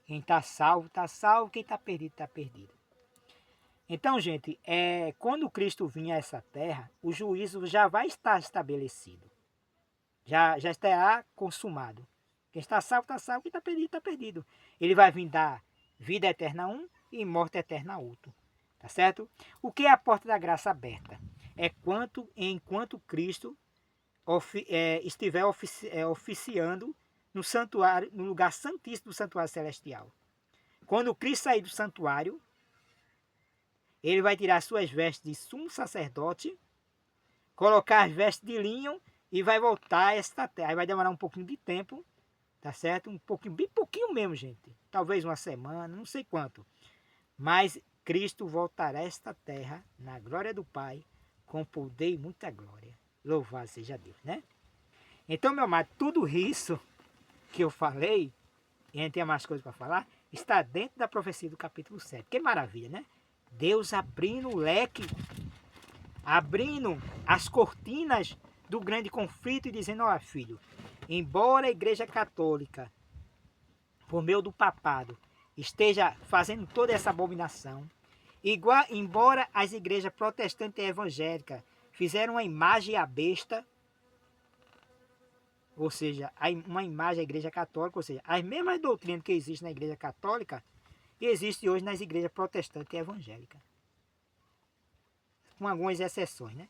Quem está salvo, está salvo. Quem está perdido, está perdido. Então, gente, quando Cristo vir a essa terra, o juízo já vai estar estabelecido. Já estará consumado. Quem está salvo, está salvo. Quem está perdido, está perdido. Ele vai vir dar vida eterna a um e morte eterna a outro. Tá certo? O que é a porta da graça aberta? Enquanto Cristo estiver oficiando no santuário, no lugar santíssimo do santuário celestial. Quando Cristo sair do santuário, ele vai tirar suas vestes de sumo sacerdote, colocar as vestes de linho e vai voltar a esta terra. Aí vai demorar um pouquinho de tempo, tá certo? Um pouquinho, bem pouquinho mesmo, gente. Talvez uma semana, não sei quanto. Mas Cristo voltará a esta terra na glória do Pai, com poder e muita glória. Louvado seja Deus, né? Então, meu amado, tudo isso que eu falei, e a gente tem mais coisas para falar, está dentro da profecia do capítulo 7. Que maravilha, né? Deus abrindo o leque, abrindo as cortinas do grande conflito e dizendo, ó filho, embora a Igreja Católica, por meio do papado, esteja fazendo toda essa abominação, embora as igrejas protestantes e evangélicas fizeram uma imagem à besta, ou seja, uma imagem à Igreja Católica, ou seja, as mesmas doutrinas que existem na Igreja Católica, existem hoje nas igrejas protestantes e evangélicas. Com algumas exceções, né?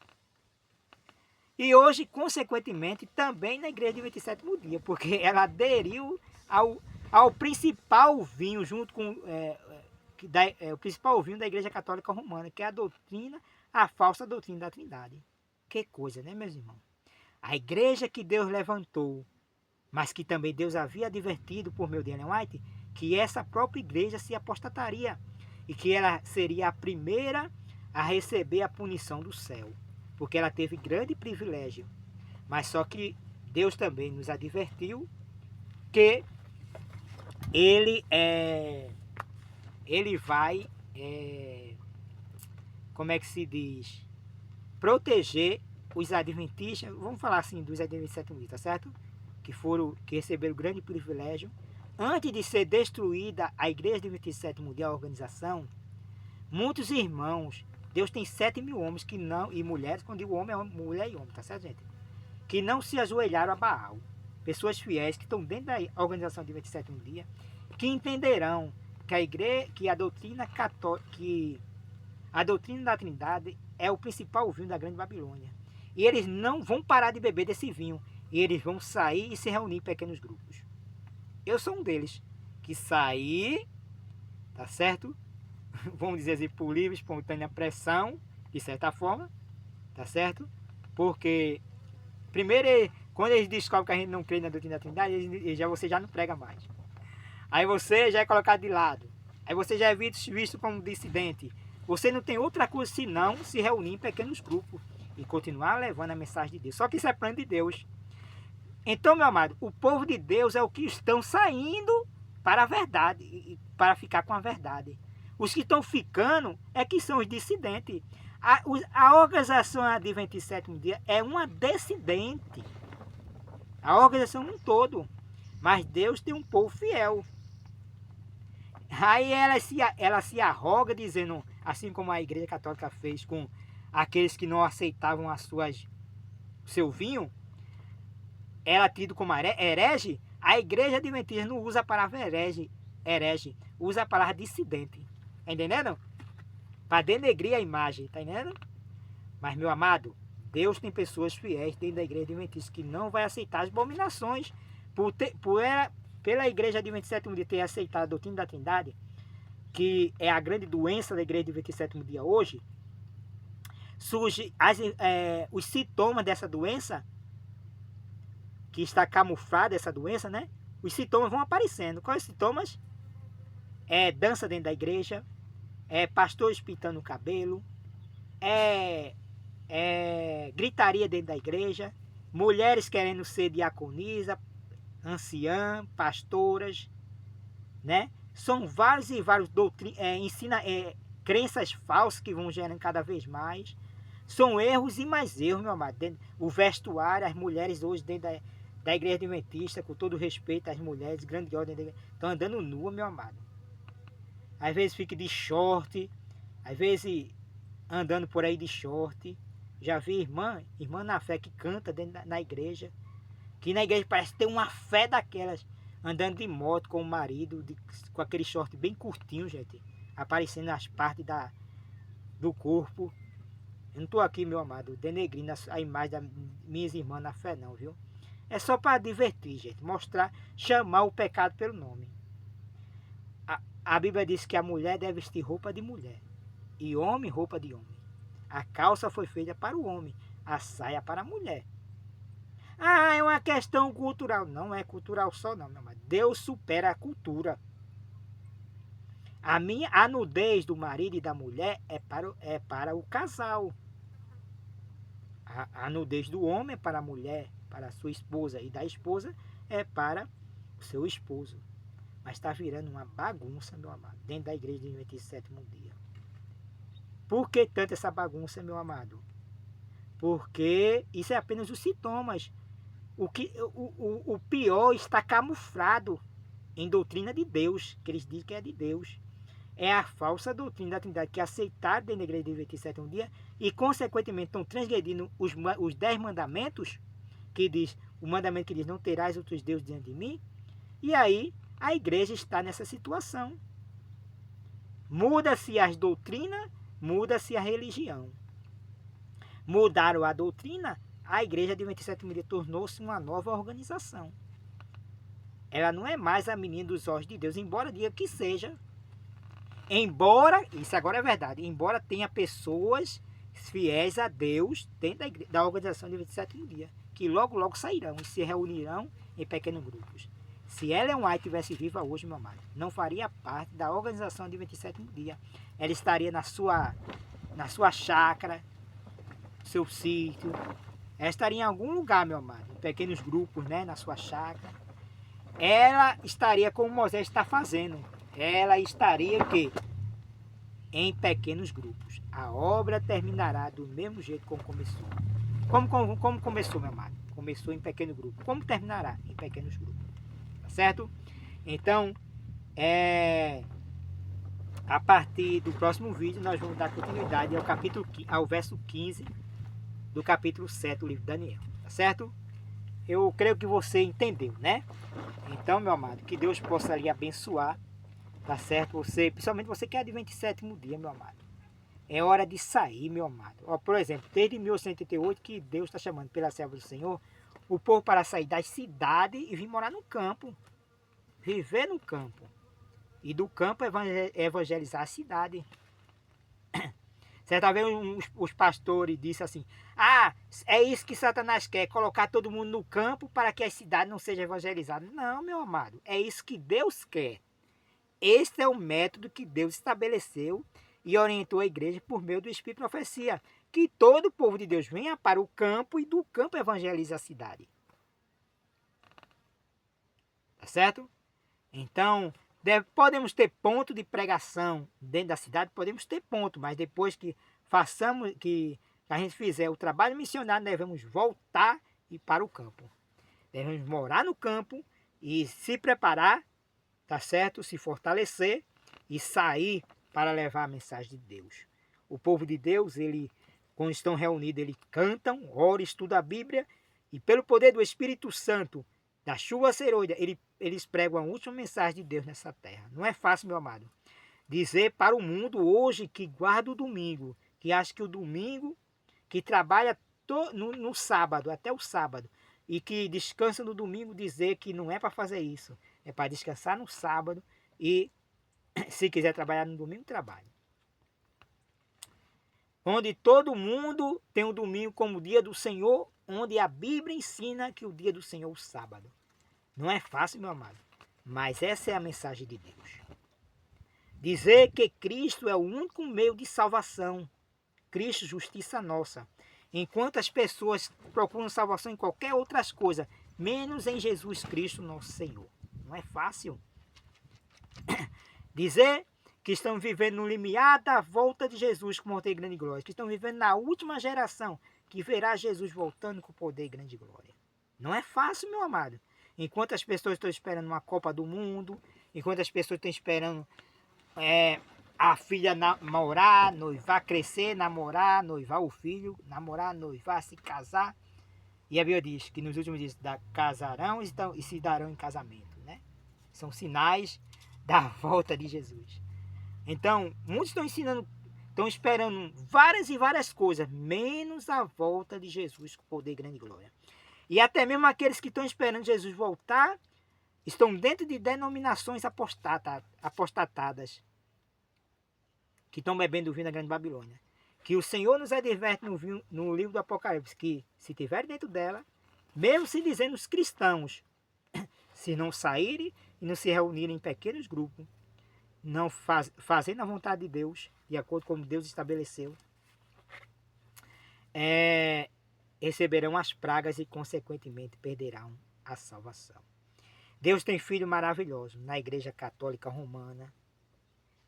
E hoje, consequentemente, também na igreja de 27º dia, porque ela aderiu ao principal vinho, junto com o principal vinho da Igreja Católica Romana, que é a falsa doutrina da Trindade. Que coisa, né, meus irmãos? A igreja que Deus levantou, mas que também Deus havia advertido por meio de Ellen White, que essa própria igreja se apostataria e que ela seria a primeira a receber a punição do céu, porque ela teve grande privilégio. Mas só que Deus também nos advertiu que ele vai, como é que se diz, proteger os adventistas, vamos falar assim dos adventistas, tá certo? Que receberam grande privilégio. Antes de ser destruída a igreja adventista mundial, a organização, muitos irmãos, Deus tem 7.000 homens que não, e mulheres, quando digo homem, é mulher e homem, tá certo, gente? Que não se ajoelharam a Baal. Pessoas fiéis que estão dentro da organização adventista sétimo dia, que entenderão que a doutrina católica, que a doutrina da Trindade é o principal vinho da grande Babilônia. E eles não vão parar de beber desse vinho. E eles vão sair e se reunir em pequenos grupos. Eu sou um deles, que saí, tá certo? Vamos dizer assim, por livre, espontânea pressão, de certa forma, tá certo? Porque, primeiro, quando eles descobrem que a gente não crê na doutrina da Trindade, você já não prega mais. Aí você já é colocado de lado. Aí você já é visto como dissidente. Você não tem outra coisa senão se reunir em pequenos grupos e continuar levando a mensagem de Deus. Só que isso é plano de Deus. Então, meu amado, o povo de Deus é o que estão saindo para a verdade, para ficar com a verdade. Os que estão ficando é que são os dissidentes. A organização Adventista sétimo dia é uma dissidente. A organização um todo. Mas Deus tem um povo fiel. Aí ela se arroga dizendo, assim como a Igreja Católica fez com aqueles que não aceitavam seu vinho, ela tido como herege. A Igreja Adventista não usa a palavra herege, usa a palavra dissidente. Tá entendendo? Para denegrir a imagem, tá entendendo? Mas, meu amado, Deus tem pessoas fiéis dentro da Igreja Adventista que não vai aceitar as abominações pela Igreja Adventista sétimo dia ter aceitado a doutrina da Trindade, que é a grande doença da Igreja Adventista sétimo dia hoje. Surge os sintomas dessa doença, que está camuflada essa doença, né? Os sintomas vão aparecendo. Quais os sintomas? É dança dentro da igreja, é pastor espitando o cabelo, é gritaria dentro da igreja, mulheres querendo ser diaconisa, anciã, pastoras, né? São vários e vários crenças falsas que vão gerando cada vez mais. São erros e mais erros, meu amado. O vestuário, as mulheres hoje dentro da igreja adventista, com todo respeito às mulheres, grande ordem, estão andando nuas, meu amado. Às vezes fica de short, às vezes andando por aí de short. Já vi irmã na fé que canta dentro na igreja, que na igreja parece ter uma fé daquelas, andando de moto com o marido, com aquele short bem curtinho, gente, aparecendo as partes do corpo. Eu não estou aqui, meu amado, denegrindo a imagem das minhas irmãs na fé não, viu? É só para divertir, gente, mostrar, chamar o pecado pelo nome. A Bíblia diz que a mulher deve vestir roupa de mulher e homem roupa de homem. A calça foi feita para o homem, a saia para a mulher. Ah, é uma questão cultural. Não é cultural só não, meu amado. Deus supera a cultura. A nudez do marido e da mulher é para o casal. A nudez do homem é para a mulher, para a sua esposa, e da esposa é para o seu esposo. Mas está virando uma bagunça, meu amado, dentro da igreja do 27º dia. Por que tanto essa bagunça, meu amado? Porque isso é apenas os sintomas. O pior está camuflado em doutrina de Deus, que eles dizem que é de Deus. É a falsa doutrina da Trindade que aceitaram dentro da igreja do 27º dia e, consequentemente, estão transgredindo os 10 mandamentos, que diz, o mandamento que diz, não terás outros deuses diante de mim. E aí, a igreja está nessa situação. Muda-se as doutrinas, muda-se a religião. Mudaram a doutrina, a igreja de 27º dia tornou-se uma nova organização. Ela não é mais a menina dos olhos de Deus, embora diga que seja. Embora, isso agora é verdade, embora tenha pessoas fiéis a Deus dentro da organização de 27º dia, que logo sairão e se reunirão em pequenos grupos. Se Ellen White estivesse viva hoje, meu amado, não faria parte da organização de 27º dia. Ela estaria na sua chácara, seu sítio. Ela estaria em algum lugar, meu amado, em pequenos grupos, né, na sua chácara. Ela estaria como Moisés está fazendo. Ela estaria o quê? Em pequenos grupos. A obra terminará do mesmo jeito como começou. Como começou, meu amado? Começou em pequeno grupo. Como terminará? Em pequenos grupos. Tá certo? Então, a partir do próximo vídeo, nós vamos dar continuidade ao verso 15 do capítulo 7 do livro de Daniel. Tá certo? Eu creio que você entendeu, né? Então, meu amado, que Deus possa lhe abençoar. Tá certo? Você, principalmente você que é de 27º dia, meu amado. É hora de sair, meu amado. Ó, por exemplo, desde 1888 que Deus está chamando pela serva do Senhor o povo para sair das cidades e vir morar no campo. Viver no campo. E do campo evangelizar a cidade. Certa vez os pastores disseram assim: ah, é isso que Satanás quer, colocar todo mundo no campo para que a cidade não seja evangelizada. Não, meu amado, é isso que Deus quer. Este é o método que Deus estabeleceu e orientou a igreja por meio do Espírito de Profecia. Que todo o povo de Deus venha para o campo e do campo evangelize a cidade. Tá certo? Então, podemos ter ponto de pregação dentro da cidade, podemos ter ponto, mas depois que que a gente fizer o trabalho missionário, devemos voltar e ir para o campo. Devemos morar no campo e se preparar, tá certo? Se fortalecer e sair para levar a mensagem de Deus. O povo de Deus, quando estão reunidos, eles cantam, oram, estudam a Bíblia e pelo poder do Espírito Santo, da chuva serôdia, eles pregam a última mensagem de Deus nessa terra. Não é fácil, meu amado, dizer para o mundo hoje que guarda o domingo, que acha que o domingo, que trabalha no sábado, até o sábado, e que descansa no domingo, dizer que não é para fazer isso. É para descansar no sábado e, se quiser trabalhar no domingo, trabalhe. Onde todo mundo tem o domingo como dia do Senhor, onde a Bíblia ensina que o dia do Senhor é o sábado. Não é fácil, meu amado, mas essa é a mensagem de Deus. Dizer que Cristo é o único meio de salvação. Cristo, justiça nossa. Enquanto as pessoas procuram salvação em qualquer outra coisa, menos em Jesus Cristo, nosso Senhor. Não é fácil. Dizer que estão vivendo no limiar da volta de Jesus com poder e grande glória. Que estão vivendo na última geração que verá Jesus voltando com poder e grande glória. Não é fácil, meu amado. Enquanto as pessoas estão esperando uma Copa do Mundo, enquanto as pessoas estão esperando a filha namorar, noivar, crescer, namorar, noivar o filho, namorar, noivar, se casar. E a Bíblia diz que nos últimos dias casarão e se darão em casamento, né? São sinais da volta de Jesus. Então, muitos estão esperando várias e várias coisas, menos a volta de Jesus com poder, grande glória. E até mesmo aqueles que estão esperando Jesus voltar, estão dentro de denominações apostatadas, que estão bebendo o vinho da grande Babilônia. Que o Senhor nos adverte no livro do Apocalipse, que se tiver dentro dela, mesmo se dizendo os cristãos, se não saírem e não se reunirem em pequenos grupos, não fazendo a vontade de Deus, de acordo com como Deus estabeleceu, receberão as pragas e, consequentemente, perderão a salvação. Deus tem filho maravilhoso na Igreja Católica Romana,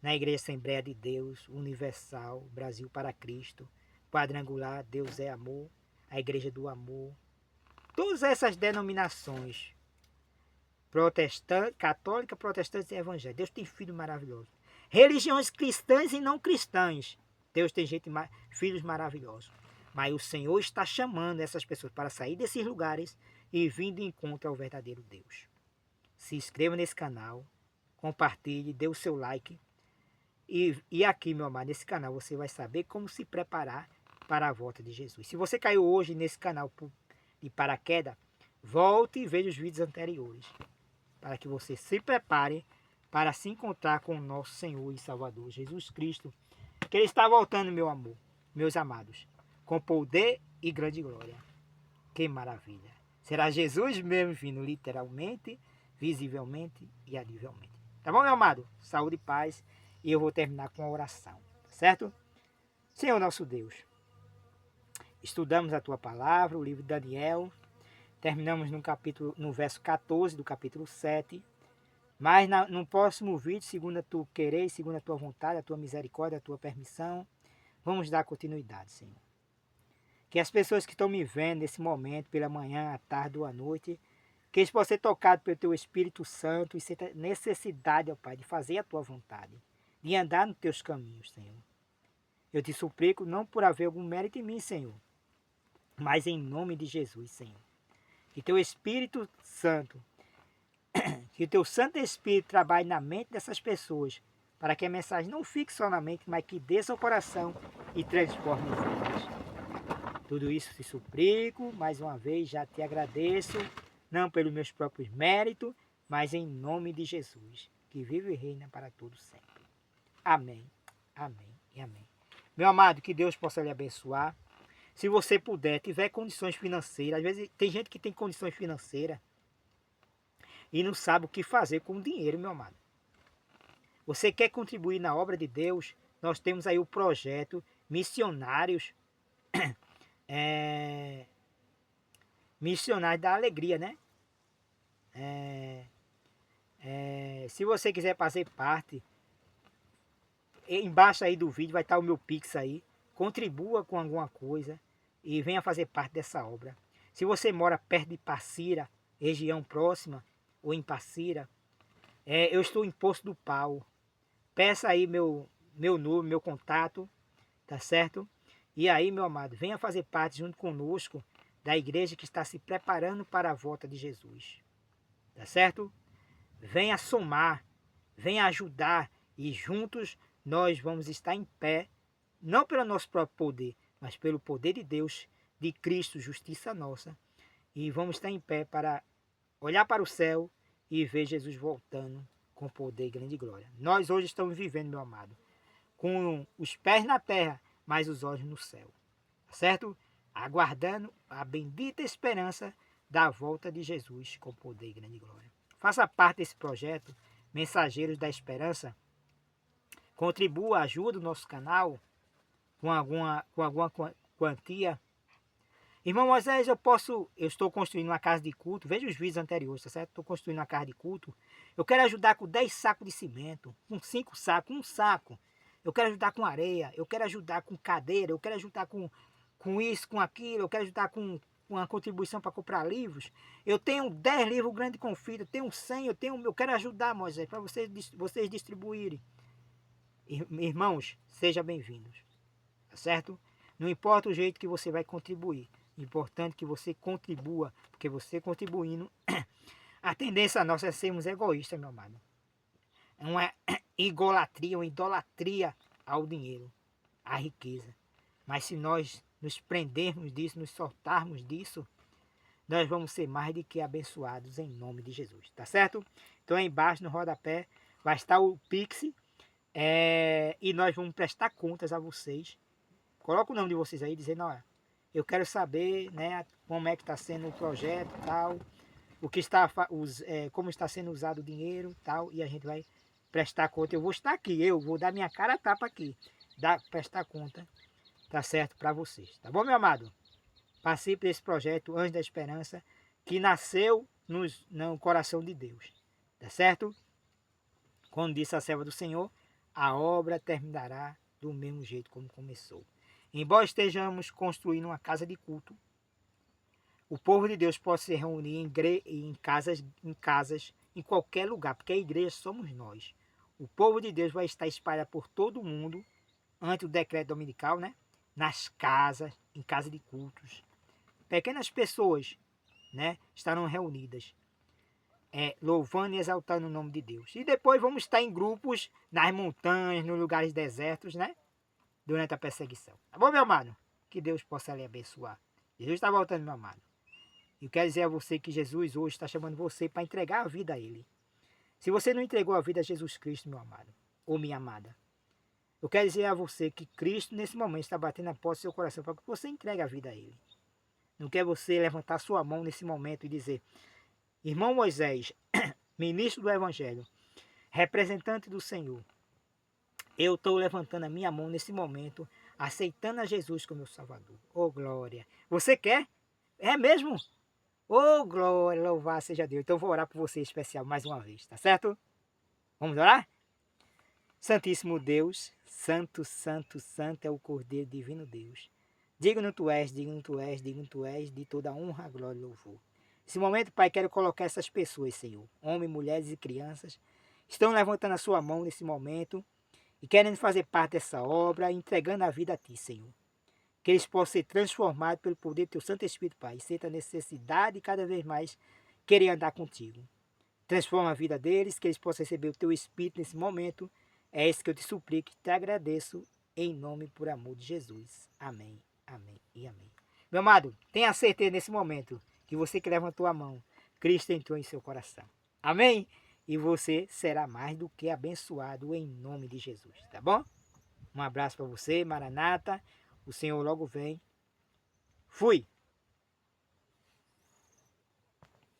na Igreja Assembleia de Deus, Universal, Brasil para Cristo, Quadrangular, Deus é Amor, a Igreja do Amor. Todas essas denominações, católica, protestante e evangélica, Deus tem filho maravilhoso. Religiões cristãs e não cristãs, Deus tem filhos maravilhosos. Mas o Senhor está chamando essas pessoas para sair desses lugares e vir de encontro ao verdadeiro Deus. Se inscreva nesse canal, compartilhe, dê o seu like. E aqui, meu amado, nesse canal você vai saber como se preparar para a volta de Jesus. Se você caiu hoje nesse canal de paraquedas, volte e veja os vídeos anteriores, para que você se prepare para se encontrar com o nosso Senhor e Salvador Jesus Cristo, que Ele está voltando, meu amor, meus amados, com poder e grande glória. Que maravilha! Será Jesus mesmo vindo literalmente, visivelmente e audivelmente. Tá bom, meu amado? Saúde e paz. E eu vou terminar com a oração, certo? Senhor nosso Deus, estudamos a Tua palavra, o livro de Daniel, terminamos no verso 14 do capítulo 7, mas no próximo vídeo, segundo a Tu querer, segundo a Tua vontade, a Tua misericórdia, a Tua permissão, vamos dar continuidade, Senhor. Que as pessoas que estão me vendo nesse momento, pela manhã, à tarde ou à noite, que eles possam ser tocados pelo Teu Espírito Santo e ter necessidade, ó Pai, de fazer a Tua vontade, de andar nos Teus caminhos, Senhor. Eu te suplico não por haver algum mérito em mim, Senhor, mas em nome de Jesus, Senhor. Que Teu Espírito Santo, que o Teu Santo Espírito trabalhe na mente dessas pessoas, para que a mensagem não fique só na mente, mas que desça ao coração e transforme vidas. Tudo isso te suplico, mais uma vez já te agradeço, não pelos meus próprios méritos, mas em nome de Jesus, que vive e reina para todos sempre. Amém, amém e amém. Meu amado, que Deus possa lhe abençoar. Se você puder, tiver condições financeiras, às vezes tem gente que tem condições financeiras e não sabe o que fazer com o dinheiro, meu amado. Você quer contribuir na obra de Deus? Nós temos aí o projeto Missionários, Missionários da Alegria, né? Se você quiser fazer parte, embaixo aí do vídeo vai estar o meu Pix aí. Contribua com alguma coisa e venha fazer parte dessa obra. Se você mora perto de Passira, região próxima, ou em Passira, eu estou em Poço do Pau. Peça aí meu número, meu contato, tá certo? E aí, meu amado, venha fazer parte junto conosco da igreja que está se preparando para a volta de Jesus. Tá certo? Venha somar, venha ajudar e juntos nós vamos estar em pé, não pelo nosso próprio poder, mas pelo poder de Deus, de Cristo, justiça nossa. E vamos estar em pé para olhar para o céu e ver Jesus voltando com poder e grande glória. Nós hoje estamos vivendo, meu amado, com os pés na terra, mas os olhos no céu. Certo? Aguardando a bendita esperança da volta de Jesus com poder e grande glória. Faça parte desse projeto, Mensageiros da Esperança. Contribua, ajude o nosso canal com alguma quantia. Irmão Moisés, eu estou construindo uma casa de culto, veja os vídeos anteriores, tá certo? Estou construindo uma casa de culto. Eu quero ajudar com 10 sacos de cimento, com 5 sacos, um saco. Eu quero ajudar com areia, eu quero ajudar com cadeira, eu quero ajudar com isso, com aquilo, eu quero ajudar com uma contribuição para comprar livros. Eu tenho 10 livros grandes com fita, eu tenho 100, eu quero ajudar, Moisés, para vocês distribuírem. Irmãos, sejam bem-vindos, tá certo? Não importa o jeito que você vai contribuir, é importante que você contribua, porque você contribuindo, a tendência nossa é sermos egoístas, meu amado. É uma idolatria ao dinheiro, à riqueza. Mas se nós nos prendermos disso, nos soltarmos disso, nós vamos ser mais do que abençoados em nome de Jesus, tá certo? Então aí embaixo no rodapé vai estar o Pix, e nós vamos prestar contas a vocês. Coloca o nome de vocês aí, dizendo, olha, eu quero saber, né, como é que está sendo o projeto, tal, como está sendo usado o dinheiro, tal, e a gente vai prestar conta. Eu vou estar aqui, eu vou dar minha cara a tapa aqui, prestar conta, tá certo, para vocês. Tá bom, meu amado? participe desse projeto Anjo da Esperança, que nasceu no coração de Deus. Tá certo? Como disse a serva do Senhor, a obra terminará do mesmo jeito como começou. Embora estejamos construindo uma casa de culto, o povo de Deus pode se reunir em casas, em qualquer lugar, porque a igreja somos nós. O povo de Deus vai estar espalhado por todo o mundo, ante o decreto dominical, né? Nas casas, em casa de cultos. Pequenas pessoas, né, estarão reunidas, louvando e exaltando o nome de Deus. E depois vamos estar em grupos nas montanhas, nos lugares desertos, né? Durante a perseguição. Tá bom, meu amado? Que Deus possa lhe abençoar. Jesus está voltando, meu amado. Eu quero dizer a você que Jesus hoje está chamando você para entregar a vida a Ele. Se você não entregou a vida a Jesus Cristo, meu amado, ou minha amada, eu quero dizer a você que Cristo, nesse momento, está batendo a porta do seu coração para que você entregue a vida a Ele. Não quer você levantar sua mão nesse momento e dizer: irmão Moisés, ministro do Evangelho, representante do Senhor, eu estou levantando a minha mão nesse momento, aceitando a Jesus como meu Salvador. Oh, glória! Você quer? É mesmo? Oh, glória! Louvado seja Deus. Então eu vou orar por você especial mais uma vez, tá certo? Vamos orar? Santíssimo Deus, santo, santo, santo é o Cordeiro Divino Deus. Digno tu és, digno tu és, digno tu és, de toda honra, glória e louvor. Nesse momento, Pai, quero colocar essas pessoas, Senhor, homens, mulheres e crianças, estão levantando a sua mão nesse momento e querendo fazer parte dessa obra, entregando a vida a Ti, Senhor. Que eles possam ser transformados pelo poder do Teu Santo Espírito, Pai, e senta a necessidade de cada vez mais querer andar contigo. Transforma a vida deles, que eles possam receber o Teu Espírito nesse momento. É isso que eu te suplico e te agradeço, em nome e por amor de Jesus. Amém, amém e amém. Meu amado, tenha certeza nesse momento que você que levantou a mão, Cristo entrou em seu coração. Amém? E você será mais do que abençoado em nome de Jesus, tá bom? Um abraço para você, Maranata. O Senhor logo vem. Fui!